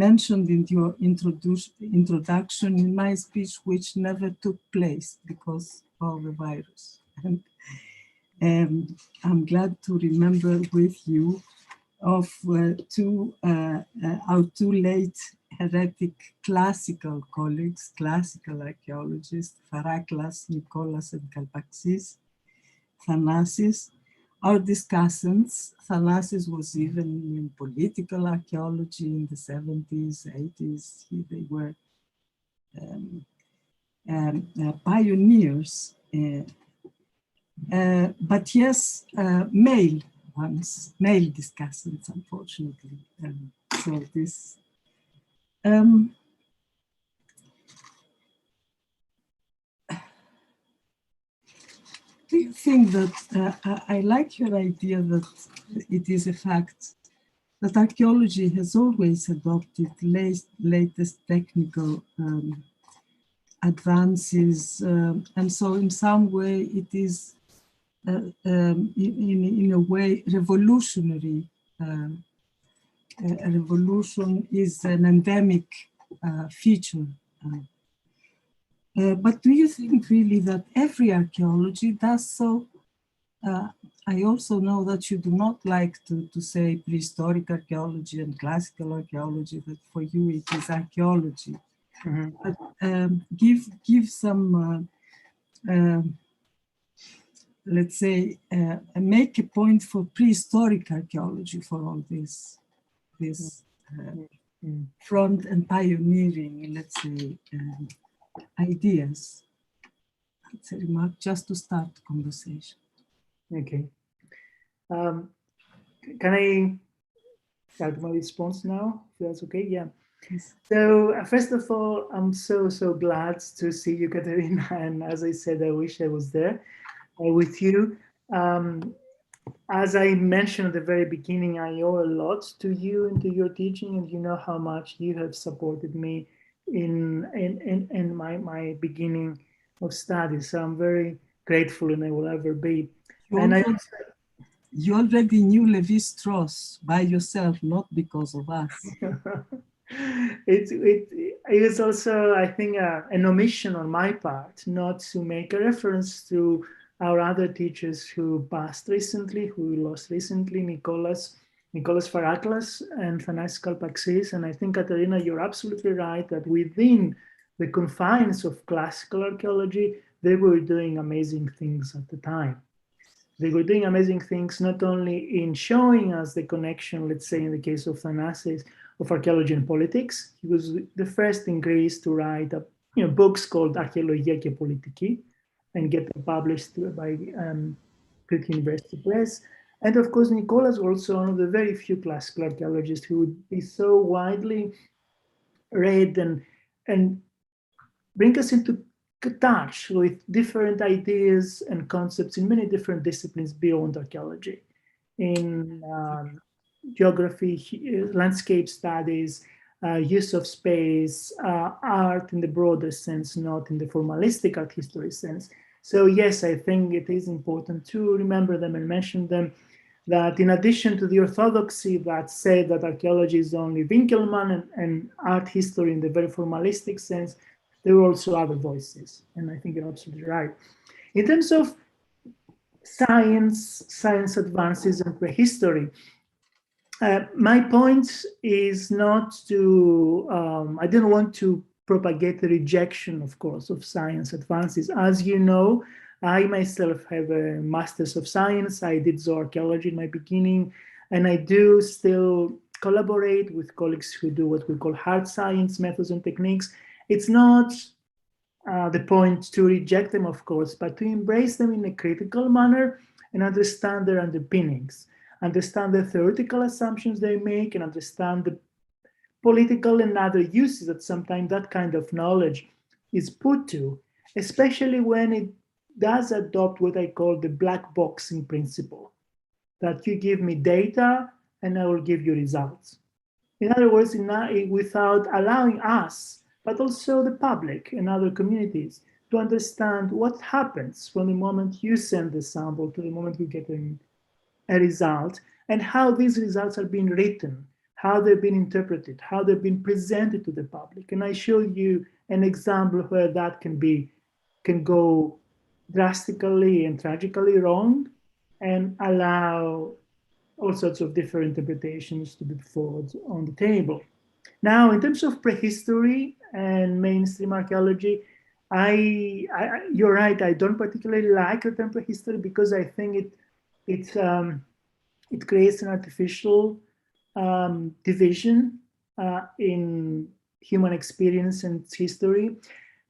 mentioned in your introduction in my speech, which never took place because of the virus. And I'm glad to remember with you of our two late heretic classical colleagues, classical archaeologists, Faraklas, Nicholas, and Kalpaxis, Thanasis, our discussants. Thanasis was even in political archaeology in the 70s, 80s. They were pioneers, but yes, male ones, male discussants, unfortunately. So this, you think that, I like your idea that it is a fact that archaeology has always adopted latest technical advances, and so in some way it is in a way revolutionary. A revolution is an endemic feature. But do you think really that every archaeology does so? I also know that you do not like to say prehistoric archaeology and classical archaeology, that for you it is archaeology. Mm-hmm. But give some, let's say, make a point for prehistoric archaeology for all this front and pioneering, let's say, ideas. That's a remark just to start the conversation. Okay. Can I start my response now? If that's okay? Yeah. Yes. So first of all, I'm so glad to see you, Katerina. And as I said, I wish I was there with you. As I mentioned at the very beginning, I owe a lot to you and to your teaching, and you know how much you have supported me in my beginning of studies. So I'm very grateful, and I will ever be. You already knew Levi-Strauss by yourself, not because of us. It was also, I think, an omission on my part not to make a reference to our other teachers who passed recently, who we lost recently, Nicholas Faraklas and Thanasis Kalpaxis. And I think, Katerina, you're absolutely right that within the confines of classical archaeology, they were doing amazing things at the time. They were doing amazing things not only in showing us the connection, let's say in the case of Thanasis, of archaeology and politics. He was the first in Greece to write books called Archaeologia και Πολιτική and get them published by Greek University Press. And of course, Nicholas was also one of the very few classical archaeologists who would be so widely read and bring us into touch with different ideas and concepts in many different disciplines beyond archaeology, in geography, landscape studies, use of space, art in the broader sense, not in the formalistic art history sense. So yes, I think it is important to remember them and mention them, that in addition to the orthodoxy that said that archaeology is only Winkelmann and art history in the very formalistic sense, there were also other voices, and I think you're absolutely right. In terms of science advances and prehistory, my point is not to, I didn't want to propagate the rejection, of course, of science advances. As you know, I myself have a master's of science. I did zooarchaeology in my beginning, and I do still collaborate with colleagues who do what we call hard science methods and techniques. It's not the point to reject them, of course, but to embrace them in a critical manner and understand their underpinnings, understand the theoretical assumptions they make, and understand the political and other uses that sometimes that kind of knowledge is put to, especially when it does adopt what I call the black boxing principle, that you give me data and I will give you results. In other words, without allowing us, but also the public and other communities, to understand what happens from the moment you send the sample to the moment you get a result, and how these results are being written, how they've been interpreted, how they've been presented to the public. And I show you an example where that can go drastically and tragically wrong and allow all sorts of different interpretations to be forward on the table. Now, in terms of prehistory and mainstream archaeology, you're right, I don't particularly like the term prehistory because I think it creates an artificial division in human experience and history.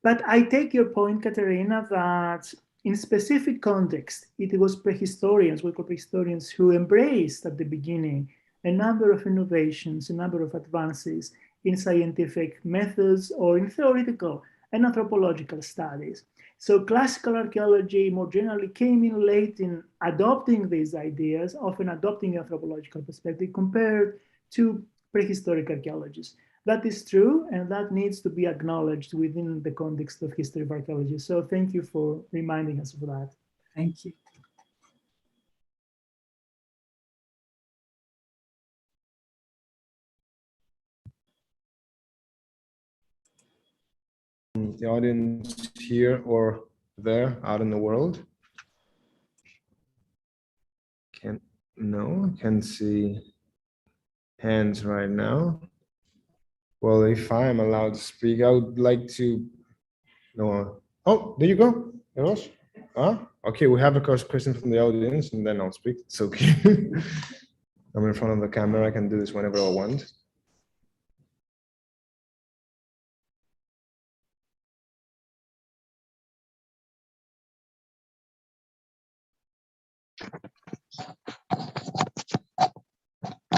But I take your point, Katerina, that in specific context, it was prehistorians, we call prehistorians, who embraced at the beginning a number of innovations, a number of advances in scientific methods or in theoretical and anthropological studies. So classical archaeology more generally came in late in adopting these ideas, often adopting anthropological perspective compared to prehistoric archaeologists. That is true, and that needs to be acknowledged within the context of history of archaeology. So thank you for reminding us of that. Thank you. The audience here or there out in the world? Can't see hands right now. Well, if I'm allowed to speak, I would like to know. Oh, there you go. Eros? Okay, we have a question from the audience and then I'll speak. It's okay. I'm in front of the camera. I can do this whenever I want.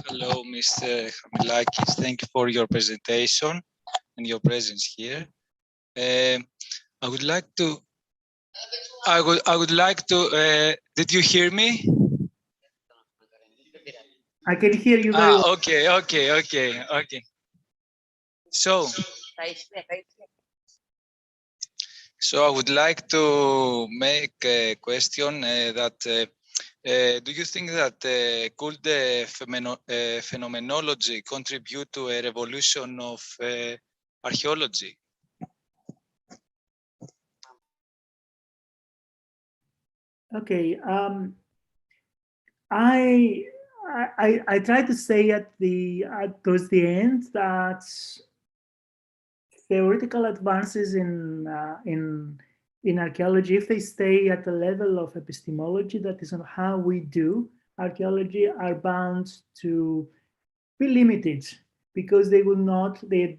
Hello, Mr. Hamilakis. Thank you for your presentation and your presence here. I would like to. Did you hear me? I can hear you very well. Okay. So I would like to make a question that do you think that could the phenomenology contribute to a revolution of archaeology? Okay. I try to say towards the end that theoretical advances in archaeology, if they stay at the level of epistemology, that is on how we do archaeology, are bound to be limited because they do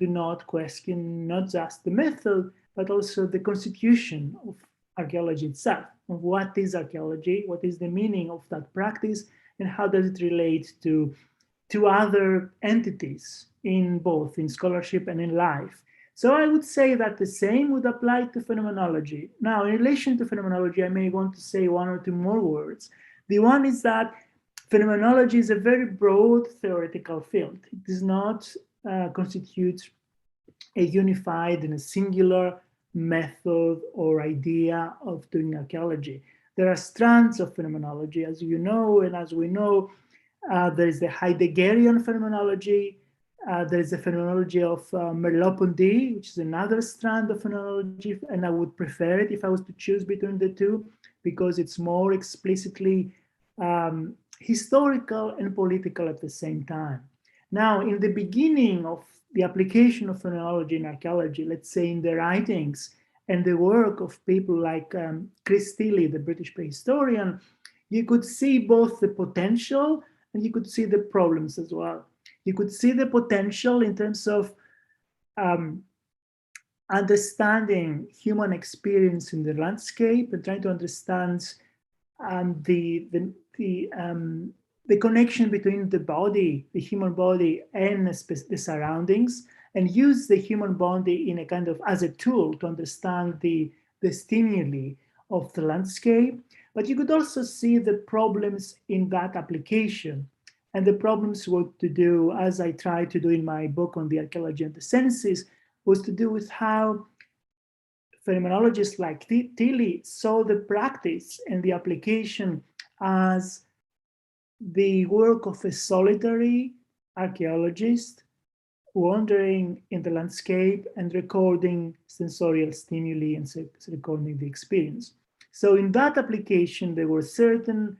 not question not just the method, but also the constitution of archaeology itself, of what is archaeology, what is the meaning of that practice, and how does it relate to other entities in both in scholarship and in life. So I would say that the same would apply to phenomenology. Now, in relation to phenomenology, I may want to say one or two more words. The one is that phenomenology is a very broad theoretical field. It does not constitute a unified and a singular method or idea of doing archaeology. There are strands of phenomenology, as you know, and as we know, there is the Heideggerian phenomenology. There is the phenomenology of Merleau-Ponty, which is another strand of phenomenology, and I would prefer it if I was to choose between the two, because it's more explicitly historical and political at the same time. Now, in the beginning of the application of phenomenology in archaeology, let's say in the writings and the work of people like Chris Tilly, the British prehistorian, you could see both the potential and you could see the problems as well. You could see the potential in terms of understanding human experience in the landscape and trying to understand the connection between the body, the human body, and the surroundings, and use the human body in a kind of as a tool to understand the stimuli of the landscape. But you could also see the problems in that application. And the problems were to do, as I tried to do in my book on the archaeology and the senses, was to do with how phenomenologists like Tilly saw the practice and the application as the work of a solitary archaeologist wandering in the landscape and recording sensorial stimuli and recording the experience. So in that application, there were certain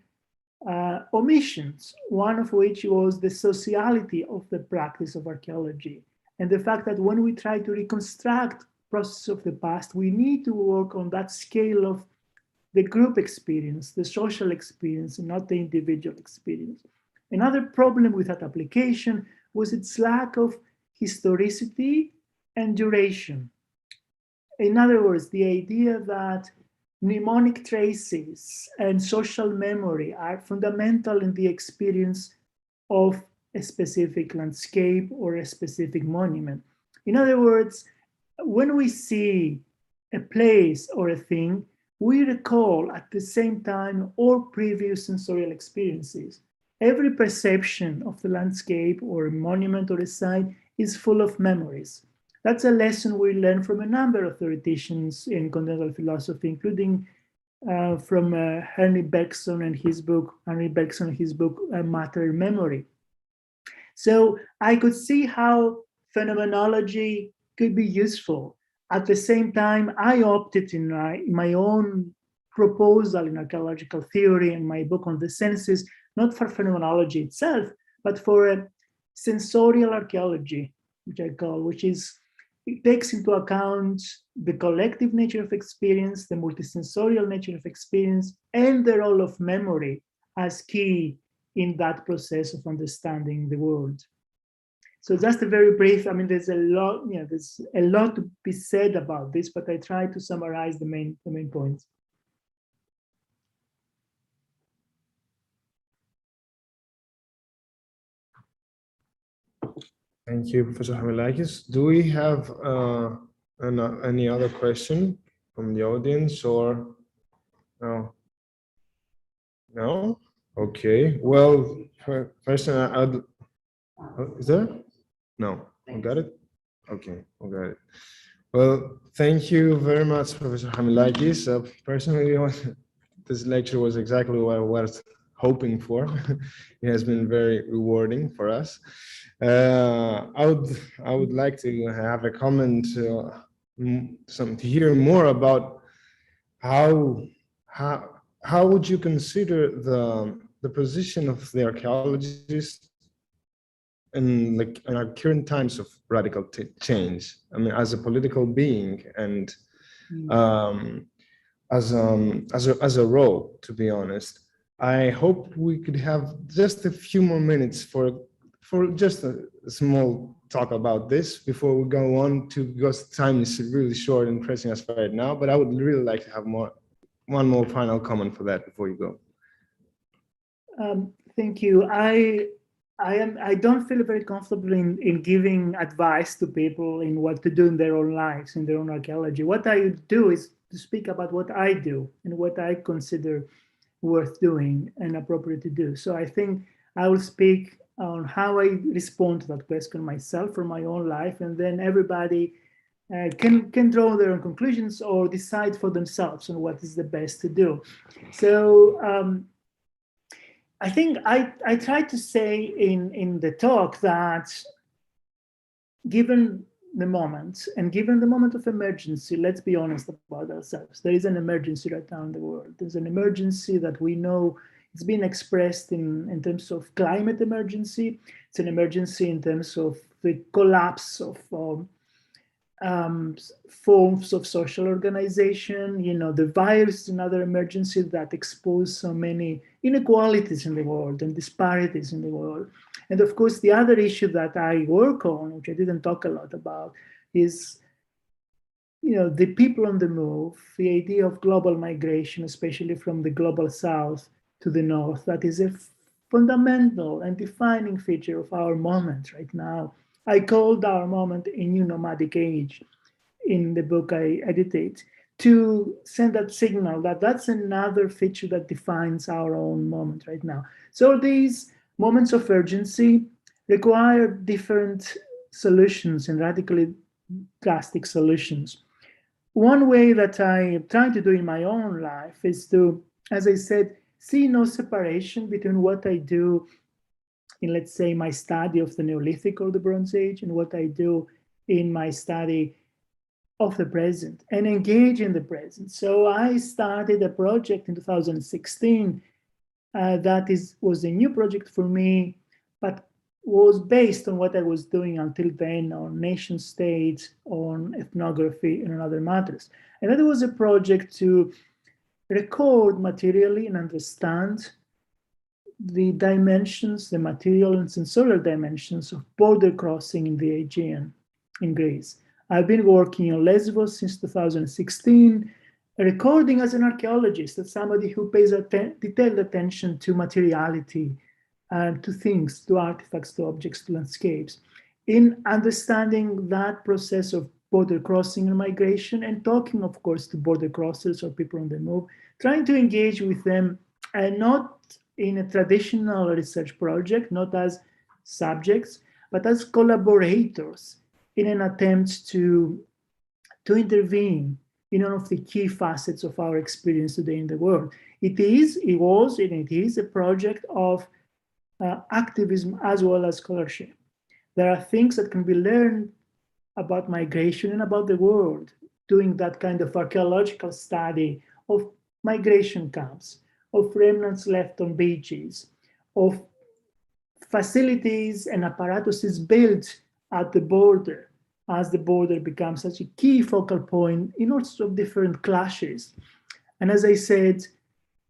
omissions, one of which was the sociality of the practice of archaeology, and the fact that when we try to reconstruct processes of the past, we need to work on that scale of the group experience, the social experience, and not the individual experience. Another problem with that application was its lack of historicity and duration. In other words, the idea that mnemonic traces and social memory are fundamental in the experience of a specific landscape or a specific monument. In other words, when we see a place or a thing, we recall at the same time all previous sensorial experiences. Every perception of the landscape or a monument or a site is full of memories. That's a lesson we learn from a number of theoreticians in continental philosophy, including from Henry Bergson and his book, Matter and Memory. So I could see how phenomenology could be useful. At the same time, I opted in my own proposal in archaeological theory and my book on the senses, not for phenomenology itself, but for a sensorial archaeology, it takes into account the collective nature of experience, the multisensorial nature of experience, and the role of memory as key in that process of understanding the world. So just a very brief, there's a lot to be said about this, but I try to summarize the main points. Thank you, Professor Hamilakis. Do we have any other question from the audience, or no? No? Okay. Well, first, is there? No. I got it? Okay, I got it. Well, thank you very much, Professor Hamilakis. Personally, this lecture was exactly what I was hoping for. It has been very rewarding for us. I would like to have a comment, to hear more about how would you consider the position of the archaeologist in our current times of radical change? As a political being and as a role, to be honest. I hope we could have just a few more minutes for just a small talk about this before we go on because time is really short and pressing us right now, but I would really like to have one more final comment for that before you go. Thank you. I don't feel very comfortable in giving advice to people in what to do in their own lives, in their own archaeology. What I do is to speak about what I do and what I consider worth doing and appropriate to do. So I think I will speak on how I respond to that question myself from my own life, and then everybody can draw their own conclusions or decide for themselves on what is the best to do. So I think I tried to say in the talk that given the moment, and given the moment of emergency, let's be honest about ourselves. There is an emergency right now in the world. There's an emergency that we know it's been expressed in terms of climate emergency. It's an emergency in terms of the collapse of forms of social organization. The virus is another emergency that exposed so many inequalities in the world and disparities in the world. And of course, the other issue that I work on, which I didn't talk a lot about, is the people on the move, the idea of global migration, especially from the global south to the north. That is a fundamental and defining feature of our moment right now. I called our moment a new nomadic age in the book I edited, to send that signal that that's another feature that defines our own moment right now. So these moments of urgency require different solutions and radically drastic solutions. One way that I'm trying to do in my own life is to, as I said, see no separation between what I do in, let's say, my study of the Neolithic or the Bronze Age and what I do in my study of the present, and engage in the present. So I started a project in 2016 that was a new project for me, but was based on what I was doing until then on nation states, on ethnography, and on other matters. And that was a project to record materially and understand the dimensions, the material and sensorial dimensions of border crossing in the Aegean in Greece. I've been working on Lesbos since 2016, recording as an archaeologist, as somebody who pays detailed attention to materiality, to things, to artifacts, to objects, to landscapes. In understanding that process of border crossing and migration, and talking, of course, to border crossers or people on the move, trying to engage with them, and not in a traditional research project, not as subjects, but as collaborators in an attempt to intervene in one of the key facets of our experience today in the world. It was, and it is a project of activism as well as scholarship. There are things that can be learned about migration and about the world, doing that kind of archaeological study of migration camps, of remnants left on beaches, of facilities and apparatuses built at the border, as the border becomes such a key focal point in all sorts of different clashes. And as I said,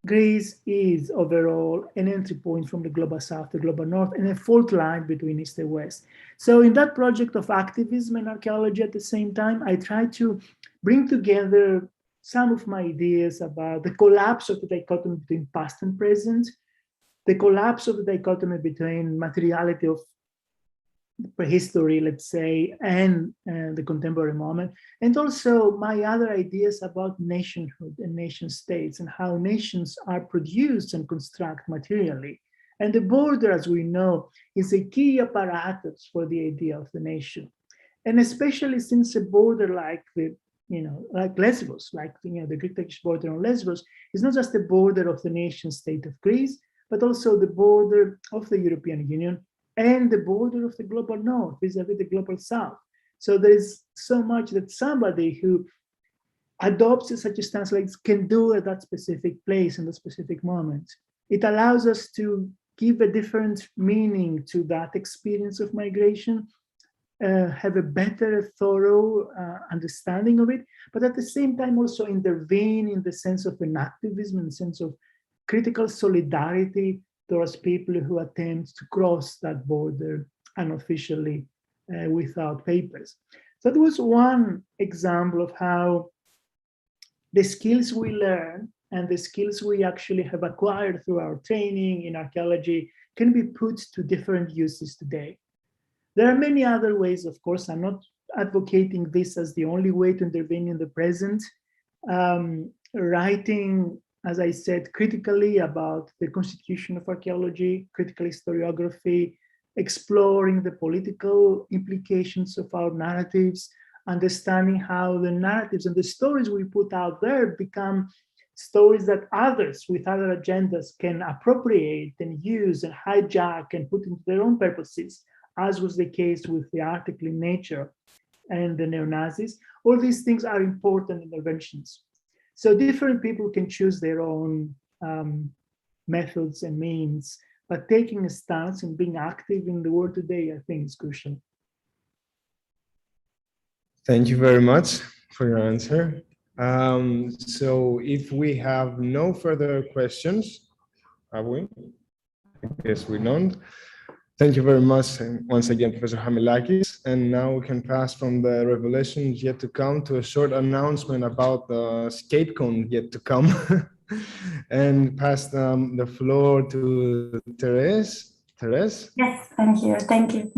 Greece is overall an entry point from the global south to global north, and a fault line between east and west. So in that project of activism and archaeology at the same time, I try to bring together some of my ideas about the collapse of the dichotomy between past and present, the collapse of the dichotomy between materiality of prehistory, let's say, and the contemporary moment, and also my other ideas about nationhood and nation states and how nations are produced and constructed materially. And the border, as we know, is a key apparatus for the idea of the nation. And especially since a border like like Lesbos, like the Greek-Turkish border on Lesbos, is not just the border of the nation state of Greece, but also the border of the European Union and the border of the global north vis-a-vis the global south. So there is so much that somebody who adopts such a stance like this can do at that specific place in the specific moment. It allows us to give a different meaning to that experience of migration, have a better, thorough understanding of it, but at the same time also intervene in the sense of an activism, in the sense of critical solidarity towards people who attempt to cross that border unofficially without papers. So that was one example of how the skills we learn and the skills we actually have acquired through our training in archaeology can be put to different uses today. There are many other ways, of course. I'm not advocating this as the only way to intervene in the present. Writing, as I said, critically about the constitution of archaeology, critical historiography, exploring the political implications of our narratives, understanding how the narratives and the stories we put out there become stories that others with other agendas can appropriate and use and hijack and put into their own purposes, as was the case with the article in Nature and the neo-Nazis. All these things are important interventions. So different people can choose their own methods and means, but taking a stance and being active in the world today, I think is crucial. Thank you very much for your answer. So if we have no further questions, have we? I guess we don't. Thank you very much once again, Professor Hamilakis. And now we can pass from the revelations yet to come to a short announcement about the Scapecon yet to come and pass the floor to Therese. Therese? Yes, I'm here. Thank you.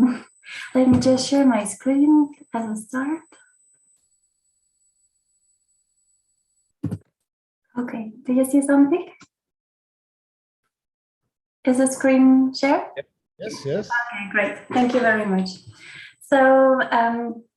Let me just share my screen as a start. Okay, do you see something? Is the screen shared? Yes, yes. Okay, great. Thank you very much. So,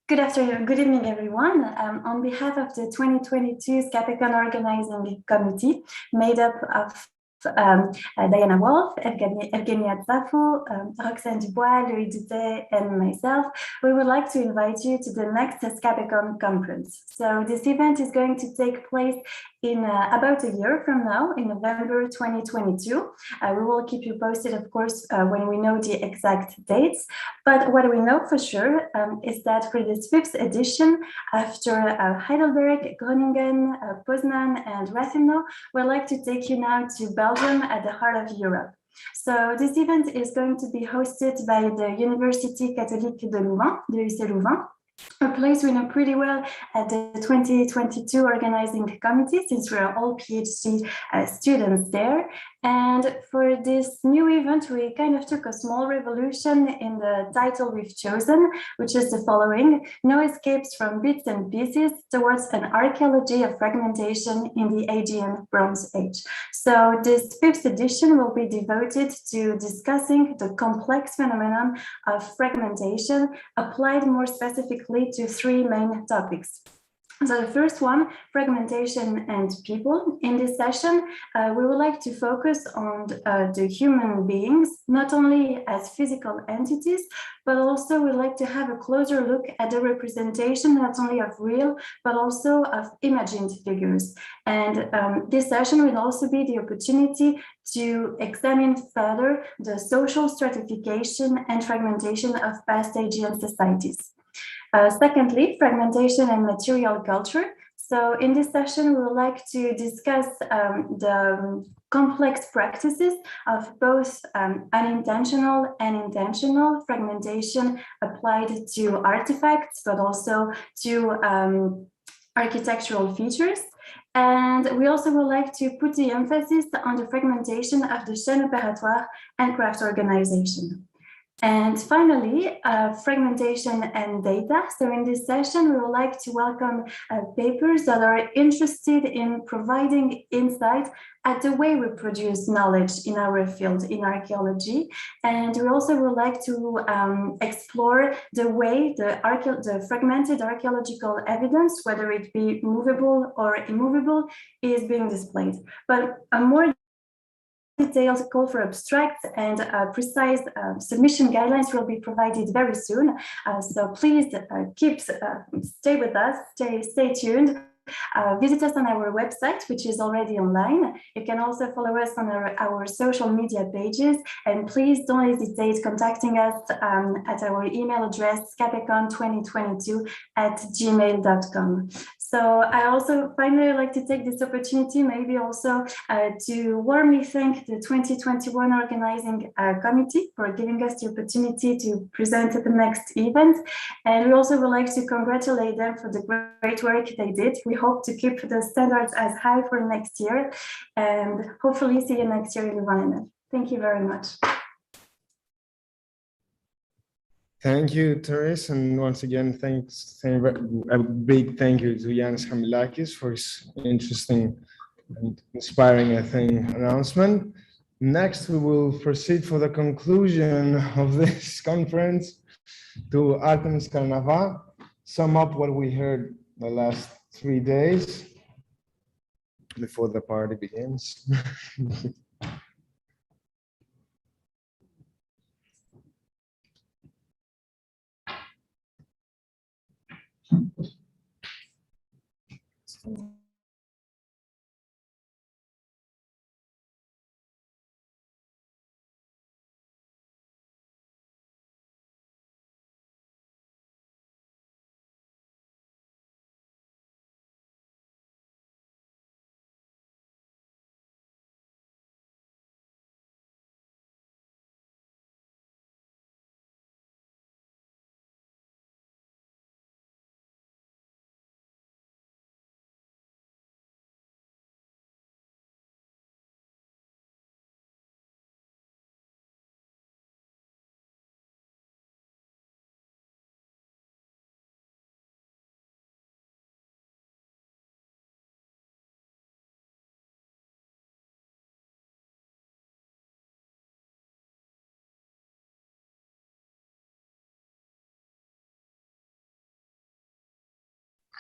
good afternoon, good evening, everyone. On behalf of the 2022 Scapecon Organizing Committee, made up of Diana Wolf, Evgenia Tsafou, Roxane Dubois, Louis Dutet, and myself, we would like to invite you to the next Scapecon conference. So this event is going to take place in about a year from now, in November 2022. We will keep you posted, of course, when we know the exact dates. But what we know for sure is that for this 5th edition, after Heidelberg, Groningen, Poznan, and Racino, we'd like to take you now to Belgium at the heart of Europe. So this event is going to be hosted by the Université Catholique de Louvain, the UC Louvain, a place we know pretty well at the 2022 organizing committee, since we are all PhD students there. And for this new event, we kind of took a small revolution in the title we've chosen, which is the following: No Escapes from Bits and Pieces Towards an Archaeology of Fragmentation in the Aegean Bronze Age. So this fifth edition will be devoted to discussing the complex phenomenon of fragmentation, applied more specifically to three main topics. So the first one, fragmentation and people. In this session, we would like to focus on the human beings, not only as physical entities, but also we'd like to have a closer look at the representation, not only of real, but also of imagined figures. And this session will also be the opportunity to examine further the social stratification and fragmentation of past Aegean societies. Secondly, fragmentation and material culture. So in this session, we would like to discuss the complex practices of both unintentional and intentional fragmentation applied to artifacts, but also to architectural features. And we also would like to put the emphasis on the fragmentation of the chaîne opératoire and craft organization. And finally, fragmentation and data. So in this session, we would like to welcome papers that are interested in providing insight at the way we produce knowledge in our field, in archaeology. And we also would like to explore the way the fragmented archaeological evidence, whether it be movable or immovable, is being displayed. But a more detailed call for abstracts and precise submission guidelines will be provided very soon. So please stay with us, stay tuned. Visit us on our website, which is already online. You can also follow us on our social media pages, and please don't hesitate contacting us at our email address scapecon2022@gmail.com. So I also finally like to take this opportunity maybe also to warmly thank the 2021 organizing committee for giving us the opportunity to present at the next event. And we also would like to congratulate them for the great work they did. We hope to keep the standards as high for next year, and hopefully see you next year in Louvain. Thank you very much. Thank you, Therese, and once again, a big thank you to Yannis Hamilakis for his interesting and inspiring, I think, announcement. Next, we will proceed for the conclusion of this conference to Artemis Karnava, sum up what we heard the last 3 days before the party begins.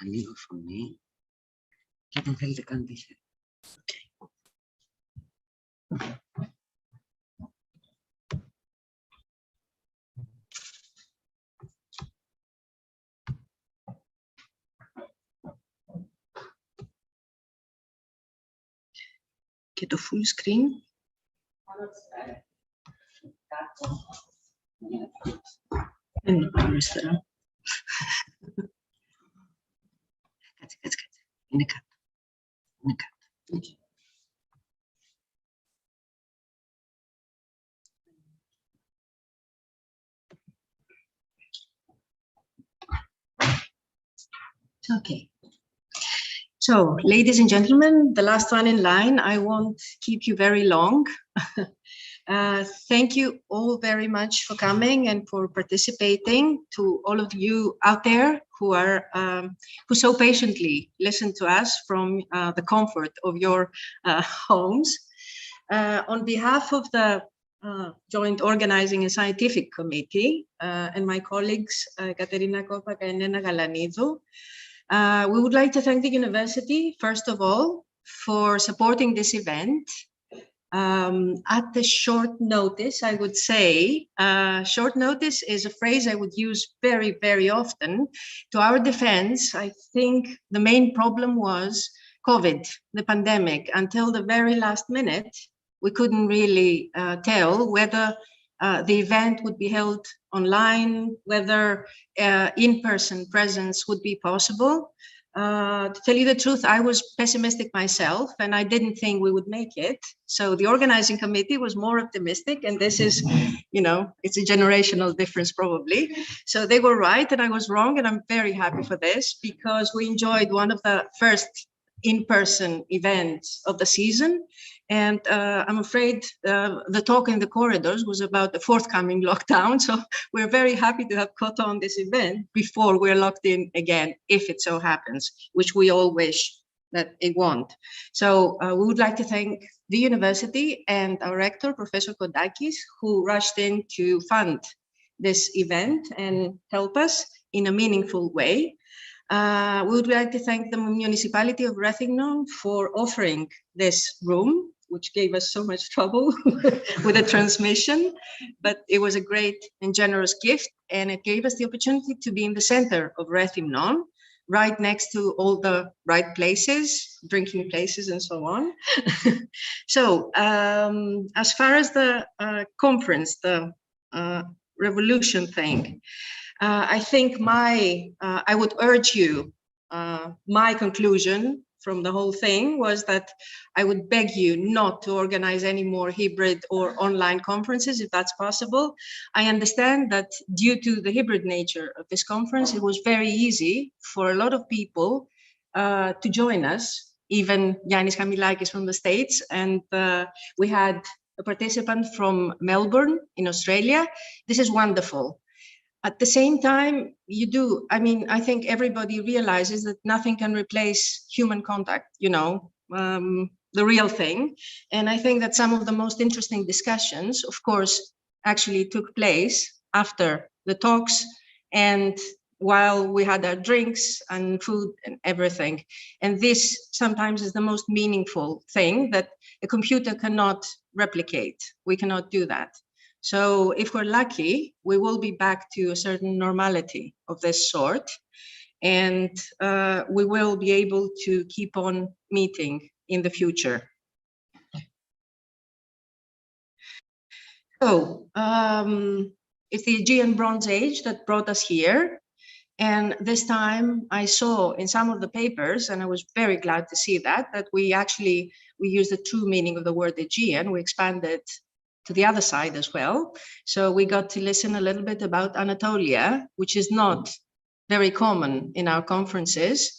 Ανοίγω φωνή και όταν θέλετε κάντε share. Και το full screen. Δεν είναι πάνω αριστερά. Κάτσε. Είναι κάτω. Okay. It's okay. So, ladies and gentlemen, the last one in line, I won't keep you very long. Thank you all very much for coming and for participating. To all of you out there who are who so patiently listen to us from the comfort of your homes. On behalf of the Joint Organizing and Scientific Committee and my colleagues Katerina Kopaka and Nena Galanidou, we would like to thank the university, first of all, for supporting this event. At the short notice, I would say, short notice is a phrase I would use very, very often. To our defense, I think the main problem was COVID, the pandemic. Until the very last minute, we couldn't really tell whether the event would be held online, whether in-person presence would be possible. To tell you the truth, I was pessimistic myself and I didn't think we would make it. So the organizing committee was more optimistic, and this is, you know, it's a generational difference probably. So they were right and I was wrong, and I'm very happy for this because we enjoyed one of the first in-person events of the season. And I'm afraid the talk in the corridors was about the forthcoming lockdown. So we're very happy to have caught on this event before we're locked in again, if it so happens, which we all wish that it won't. So we would like to thank the university and our rector, Professor Kodakis, who rushed in to fund this event and help us in a meaningful way. We would like to thank the municipality of Rethymnon for offering this room, which gave us so much trouble with the transmission, but it was a great and generous gift, and it gave us the opportunity to be in the center of Rethymnon, right next to all the right places, drinking places and so on. So as far as the conference, the revolution thing, I think I would urge you, my conclusion from the whole thing was that I would beg you not to organize any more hybrid or online conferences if that's possible. I understand that due to the hybrid nature of this conference, it was very easy for a lot of people to join us, even Yannis Hamilakis from the States. And we had a participant from Melbourne in Australia. This is wonderful. At the same time, I think everybody realizes that nothing can replace human contact, you know, the real thing. And I think that some of the most interesting discussions, of course, actually took place after the talks and while we had our drinks and food and everything. And this sometimes is the most meaningful thing that a computer cannot replicate. We cannot do that. So if we're lucky, we will be back to a certain normality of this sort, and we will be able to keep on meeting in the future. So it's the Aegean Bronze Age that brought us here. And this time I saw in some of the papers, and I was very glad to see that we used the true meaning of the word Aegean. We expanded to the other side as well. So we got to listen a little bit about Anatolia, which is not very common in our conferences.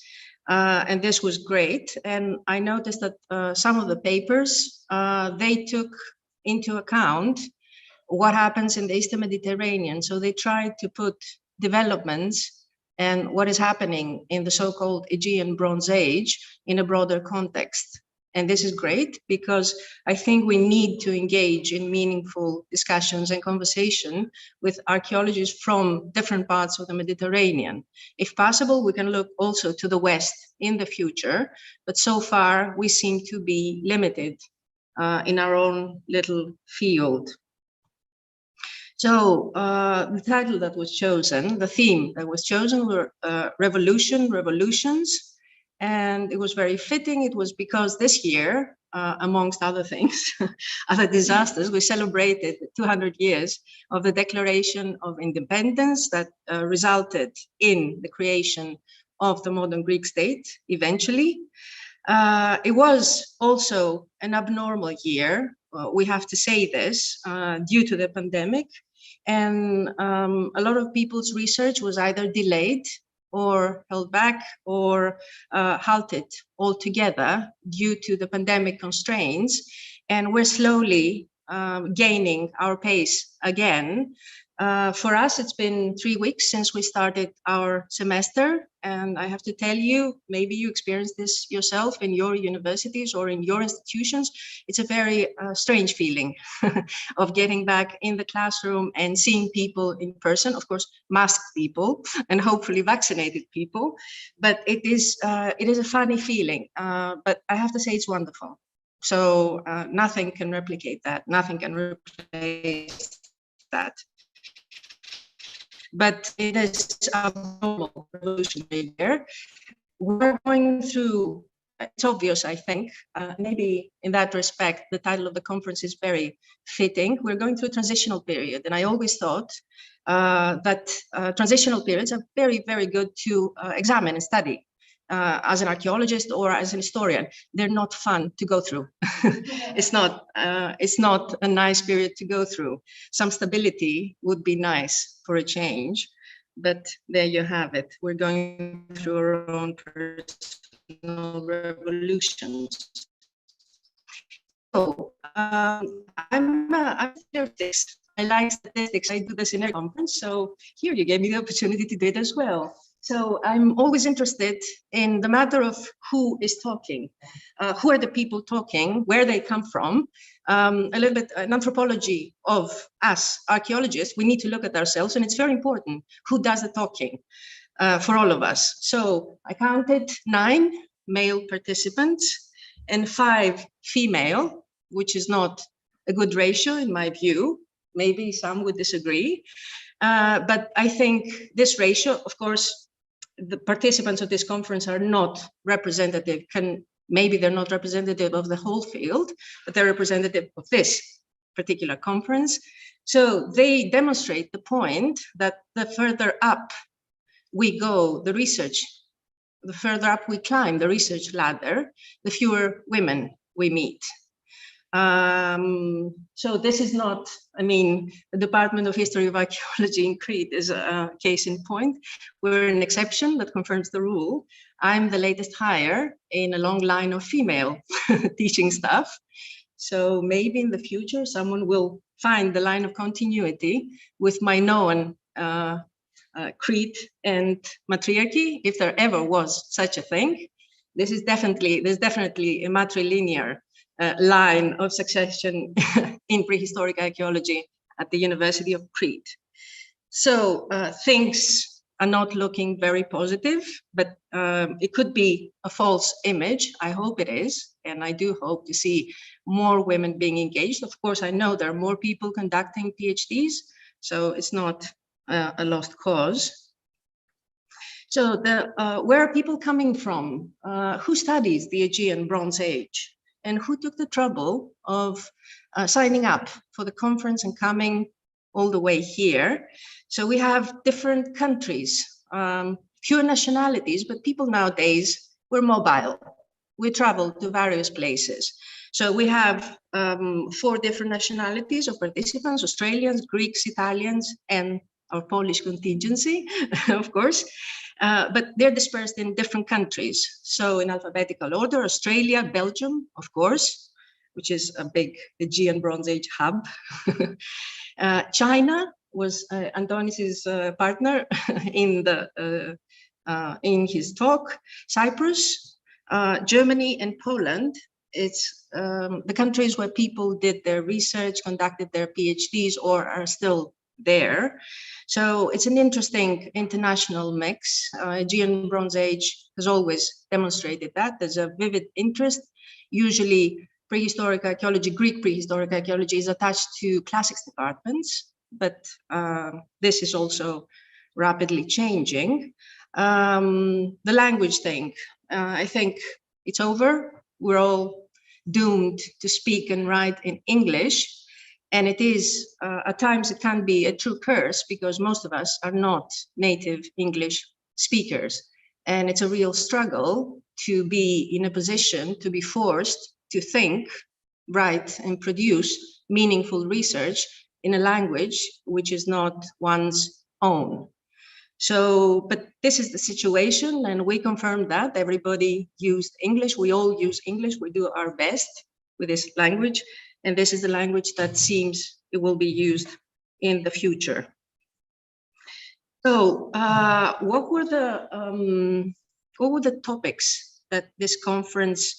And this was great. And I noticed that some of the papers, they took into account what happens in the Eastern Mediterranean. So they tried to put developments and what is happening in the so-called Aegean Bronze Age in a broader context. And this is great because I think we need to engage in meaningful discussions and conversation with archaeologists from different parts of the Mediterranean. If possible, we can look also to the West in the future, but so far we seem to be limited in our own little field. So the title that was chosen, the theme that was chosen were revolutions. And it was very fitting. It was because this year, amongst other things, other disasters, we celebrated 200 years of the Declaration of Independence that resulted in the creation of the modern Greek state eventually. It was also an abnormal year, we have to say this, due to the pandemic. And a lot of people's research was either delayed or held back or halted altogether due to the pandemic constraints. And we're slowly gaining our pace again. For us, it's been 3 weeks since we started our semester. And I have to tell you, maybe you experienced this yourself in your universities or in your institutions. It's a very strange feeling of getting back in the classroom and seeing people in person, of course, masked people and hopefully vaccinated people. But it is a funny feeling. But I have to say it's wonderful. So nothing can replicate that. Nothing can replace that. But it is a normal revolutionary year. We're going through, it's obvious, I think, maybe in that respect, the title of the conference is very fitting. We're going through a transitional period. And I always thought that transitional periods are very, very good to examine and study. As an archaeologist or as an historian, they're not fun to go through. It's not a nice period to go through. Some stability would be nice for a change, but there you have it. We're going through our own personal revolutions. So I'm a statistics. I like statistics. I do this in a conference. So here you gave me the opportunity to do it as well. So I'm always interested in the matter of who is talking, who are the people talking, where they come from, a little bit an anthropology of us archaeologists. We need to look at ourselves, and it's very important who does the talking for all of us. So I counted 9 male participants and 5 female, which is not a good ratio in my view. Maybe some would disagree, but I think this ratio, of course, the participants of this conference are not representative. Maybe they're not representative of the whole field, but they're representative of this particular conference. So they demonstrate the point that the further up we go, the further up we climb the research ladder, the fewer women we meet. So this is not, I mean, the Department of History of Archaeology in Crete is a case in point. We're an exception that confirms the rule. I'm the latest hire in a long line of female teaching staff. So maybe in the future, someone will find the line of continuity with my known Crete and matriarchy, if there ever was such a thing. There's definitely a matrilinear line of succession in prehistoric archaeology at the University of Crete. So things are not looking very positive, but it could be a false image. I hope it is, and I do hope to see more women being engaged. Of course, I know there are more people conducting PhDs, so it's not a lost cause. So where are people coming from? Who studies the Aegean Bronze Age? And who took the trouble of signing up for the conference and coming all the way here? So we have different countries, fewer nationalities, but people nowadays, we're mobile. We travel to various places. So we have 4 different nationalities of participants: Australians, Greeks, Italians, and our Polish contingency, of course. But they're dispersed in different countries. So in alphabetical order: Australia, Belgium, of course, which is a big Aegean Bronze Age hub. China was Antonis's partner in his talk. Cyprus, Germany, and Poland. It's the countries where people did their research, conducted their PhDs, or are still there. So it's an interesting international mix. Aegean Bronze Age has always demonstrated that. There's a vivid interest. Usually prehistoric archaeology, Greek prehistoric archaeology, is attached to classics departments, but this is also rapidly changing. The language thing, I think it's over. We're all doomed to speak and write in English. And it is, at times, it can be a true curse because most of us are not native English speakers. And it's a real struggle to be in a position to be forced to think, write, and produce meaningful research in a language which is not one's own. So, but this is the situation, and we confirmed that everybody used English. We all use English. We do our best with this language, and this is the language that seems it will be used in the future. So, what were the topics that this conference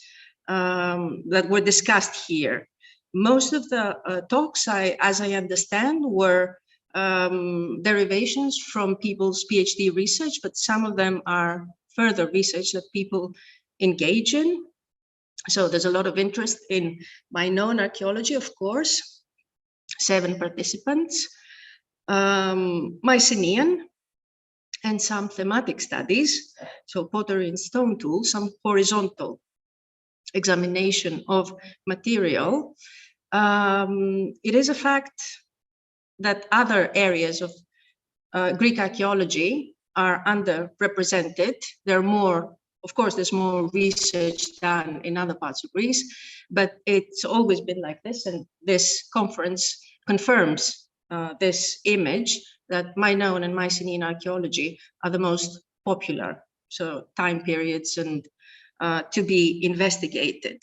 that were discussed here? Most of the talks, as I understand, were derivations from people's PhD research, but some of them are further research that people engage in. So there's a lot of interest in Minoan archaeology, of course, 7 participants, Mycenaean, and some thematic studies, so pottery and stone tools, some horizontal examination of material. It is a fact that other areas of Greek archaeology are underrepresented. There are more, of course, there's more research done in other parts of Greece, but it's always been like this, and this conference confirms this image that Minoan and Mycenaean archaeology are the most popular, so time periods and to be investigated.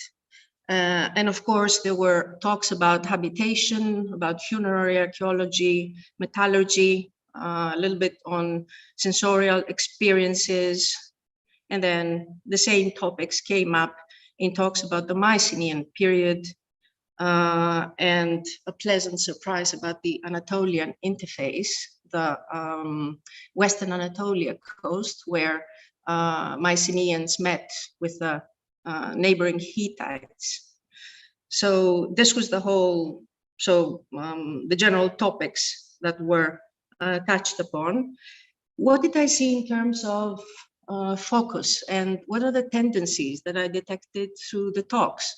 And of course, there were talks about habitation, about funerary archaeology, metallurgy, a little bit on sensorial experiences. And then the same topics came up in talks about the Mycenaean period and a pleasant surprise about the Anatolian interface, the Western Anatolia coast, where Mycenaeans met with the neighboring Hittites. So this was the whole, the general topics that were touched upon. What did I see in terms of focus, and what are the tendencies that I detected through the talks?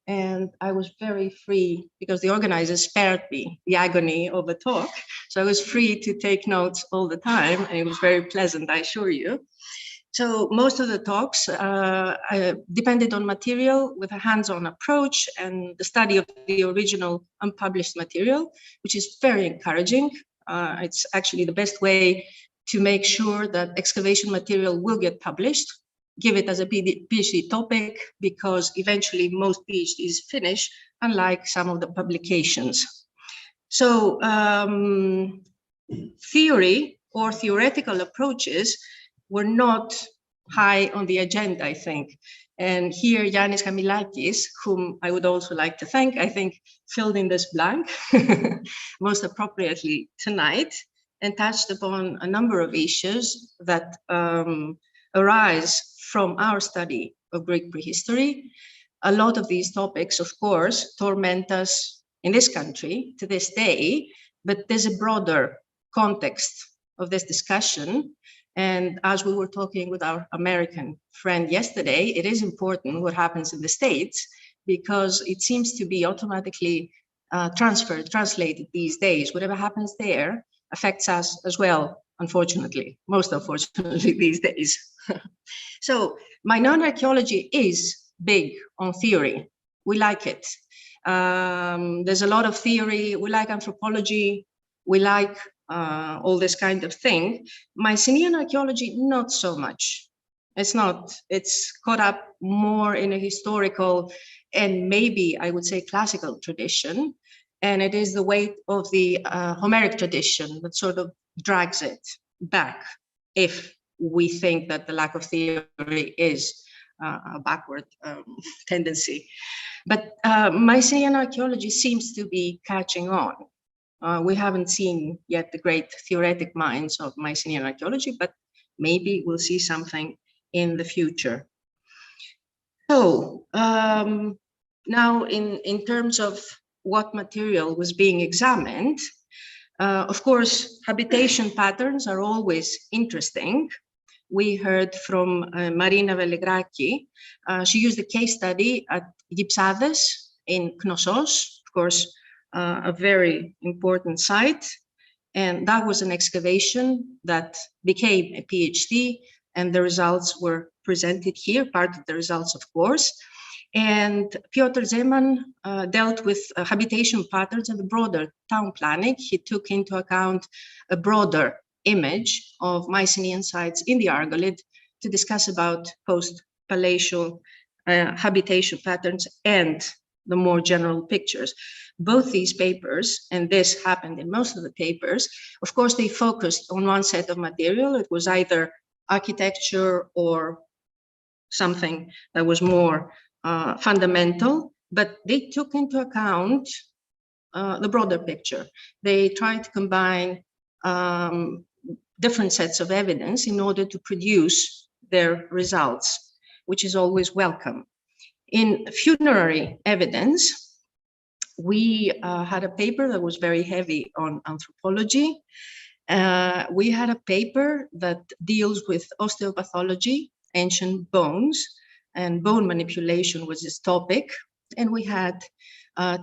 And I was very free because the organizers spared me the agony of a talk. So I was free to take notes all the time, and it was very pleasant, I assure you. So most of the talks depended on material with a hands-on approach and the study of the original unpublished material, which is very encouraging. It's actually the best way to make sure that excavation material will get published. Give it as a PhD topic, because eventually most PhDs finish, unlike some of the publications. So theory or theoretical approaches were not high on the agenda, I think. And here, Yannis Hamilakis, whom I would also like to thank, I think filled in this blank most appropriately tonight, and touched upon a number of issues that arise from our study of Greek prehistory. A lot of these topics, of course, torment us in this country to this day, but there's a broader context of this discussion. And as we were talking with our American friend yesterday, it is important what happens in the States, because it seems to be automatically translated these days. Whatever happens there affects us as well, unfortunately, most unfortunately these days. So Minoan archaeology is big on theory. We like it. There's a lot of theory. We like anthropology. We like all this kind of thing. Mycenaean archaeology, not so much. It's not. It's caught up more in a historical and maybe I would say classical tradition. And it is the weight of the Homeric tradition that sort of drags it back, if we think that the lack of theory is a backward tendency. But Mycenaean archaeology seems to be catching on. We haven't seen yet the great theoretic minds of Mycenaean archaeology, but maybe we'll see something in the future. So now in terms of what material was being examined, of course, habitation patterns are always interesting. We heard from Marina Velegraki. She used a case study at Gypsades in Knossos, of course, a very important site. And that was an excavation that became a PhD, and the results were presented here, part of the results, of course. And Piotr Zeman dealt with habitation patterns and the broader town planning. He took into account a broader image of Mycenaean sites in the Argolid to discuss about post-palatial habitation patterns and the more general pictures. Both these papers, and this happened in most of the papers, of course, they focused on one set of material. It was either architecture or something that was more fundamental, but they took into account the broader picture. They tried to combine different sets of evidence in order to produce their results, which is always welcome. In funerary evidence, we had a paper that was very heavy on anthropology. We had a paper that deals with osteopathology, ancient bones, and bone manipulation was its topic. And we had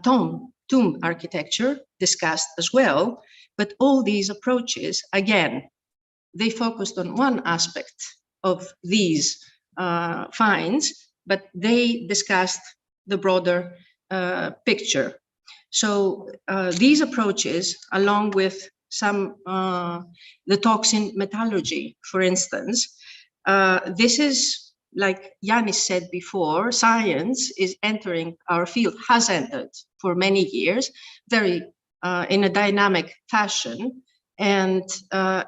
tomb architecture discussed as well. But all these approaches, again, they focused on one aspect of these finds, but they discussed the broader picture. So these approaches, along with some, the talks in metallurgy, for instance, this is, like Yannis said before, science is entering our field, has entered for many years, very in a dynamic fashion. And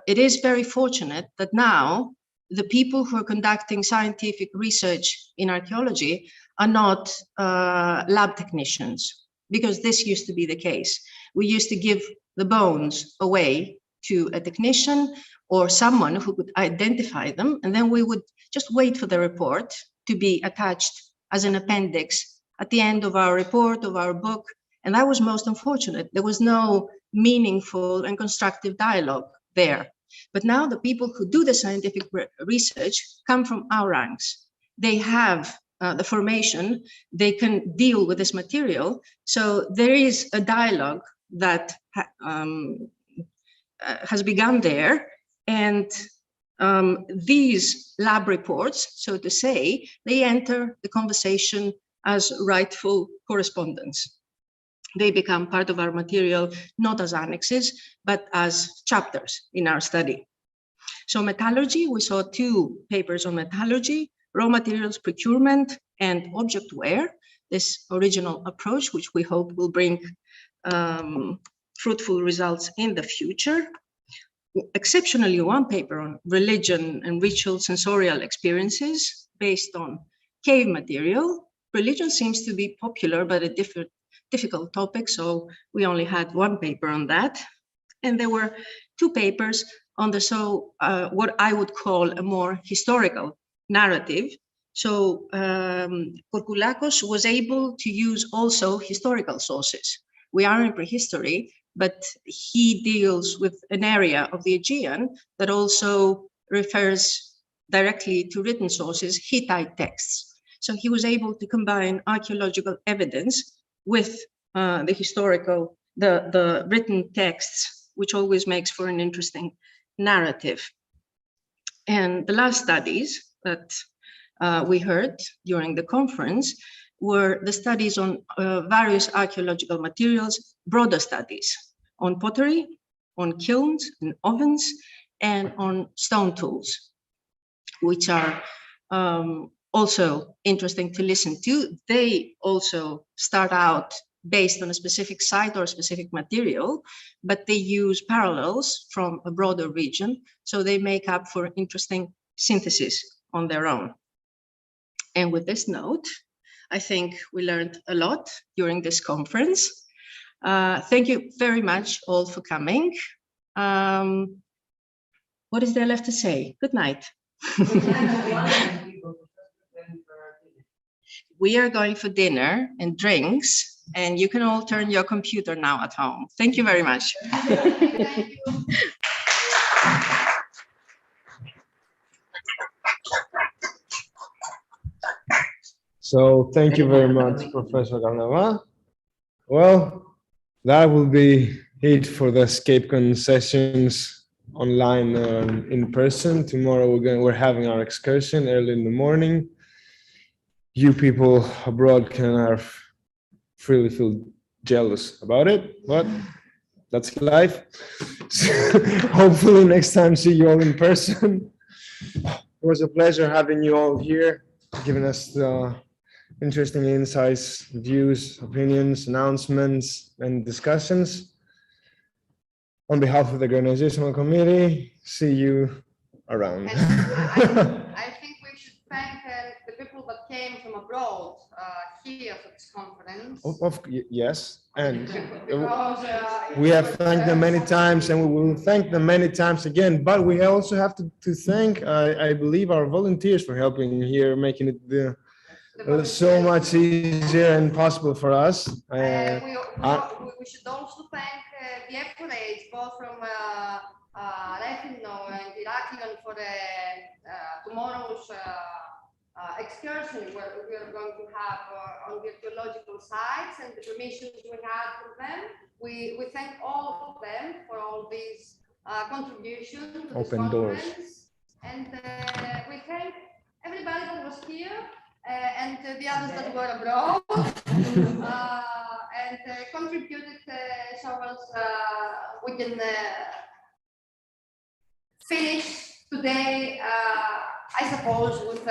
it is very fortunate that now the people who are conducting scientific research in archaeology are not lab technicians, because this used to be the case. We used to give the bones away to a technician or someone who could identify them, and then we would just wait for the report to be attached as an appendix at the end of our report, of our book. And that was most unfortunate. There was no meaningful and constructive dialogue there. But now the people who do the scientific research come from our ranks. They have the formation, they can deal with this material. So there is a dialogue that has begun there. And these lab reports, so to say, they enter the conversation as rightful correspondence. They become part of our material, not as annexes, but as chapters in our study. So metallurgy, we saw 2 papers on metallurgy, raw materials procurement and object wear, this original approach, which we hope will bring fruitful results in the future. Exceptionally, 1 paper on religion and ritual sensorial experiences based on cave material. Religion seems to be popular, but a difficult topic, so we only had 1 paper on that. And there were 2 papers on the what I would call a more historical narrative. So Kourkoulakos was able to use also historical sources. We are in prehistory, but he deals with an area of the Aegean that also refers directly to written sources, Hittite texts. So he was able to combine archaeological evidence with the historical, the written texts, which always makes for an interesting narrative. And the last studies that we heard during the conference were the studies on various archaeological materials, broader studies on pottery, on kilns and ovens, and on stone tools, which are also interesting to listen to. They also start out based on a specific site or a specific material, but they use parallels from a broader region, so they make up for interesting synthesis on their own. And with this note, I think we learned a lot during this conference. Thank you very much all for coming. What is there left to say? Good night. We are going for dinner and drinks, and you can all turn your computer now at home. Thank you very much. So thank you very much, Professor Karnava. Well, that will be it for the Scapecon sessions online in person. Tomorrow we're having our excursion early in the morning. You people abroad can freely feel jealous about it, but that's life. Hopefully next time see you all in person. It was a pleasure having you all here, giving us the interesting insights, views, opinions, announcements, and discussions. On behalf of the organizational committee, see you around. I think we should thank the people that came from abroad here for this conference. Yes, and Because, we have thanked them many times, and we will thank them many times again. But we also have to thank, I believe, our volunteers for helping here, making it so much easier and possible for us. we should also thank the efforts both from Rethino and Iraklion for tomorrow's excursion where we are going to have on the archaeological sites and the permissions we had from them. We thank all of them for all these contributions to this Open doors. conference. And we thank everybody that was here and the others that were abroad and contributed so as we can finish today, I suppose, with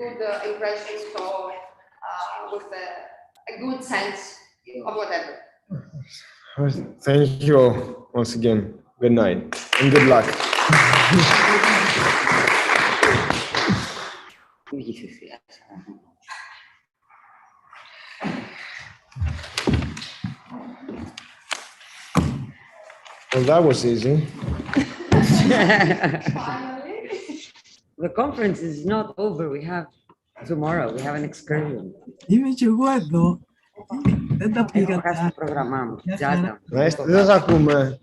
good impressions or with a good sense of whatever. Thank you all once again. Good night and good luck. Well, that was easy. The conference is not over. We have tomorrow. We have an excursion. Είμαι κι εγώ εδώ. Δεν τα πήγα Έχω χάσει το τα. πρόγραμμά μου. Μια Τζάτα. χαρά. Δεν σας ακούμε.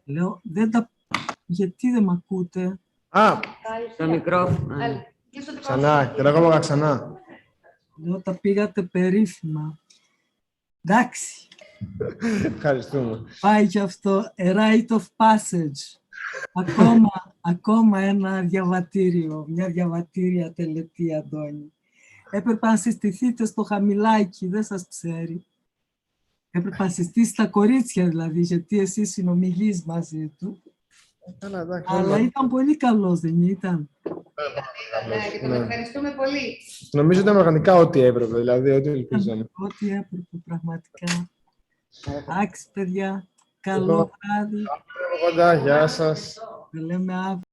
Λέω, δεν τα. Γιατί δεν μ' ακούτε? Το μικρόφωνο. Ξανά, και εγώ ξανά. Λέω, τα πήγατε περίφημα. Εντάξει. Ευχαριστούμε. Πάει κι αυτό. A rite of passage. Ακόμα ένα διαβατήριο, μια διαβατήρια τελετή, Αντώνη. Έπρεπε να συστηθείτε στο Χαμιλάκι, δεν σας ξέρει. Έπρεπε να συστήσει τα κορίτσια δηλαδή, γιατί εσύ συνομιλείς μαζί του. Αλλά ήταν πολύ καλός, δεν ήταν? Και τον ευχαριστούμε πολύ. Νομίζω ήταν πραγματικά ό,τι έπρεπε, δηλαδή ό,τι ελπίζαμε. Ό,τι έπρεπε, πραγματικά. Εντάξει, παιδιά, καλό βράδυ. Γεια σας. Τα λέμε αύριο.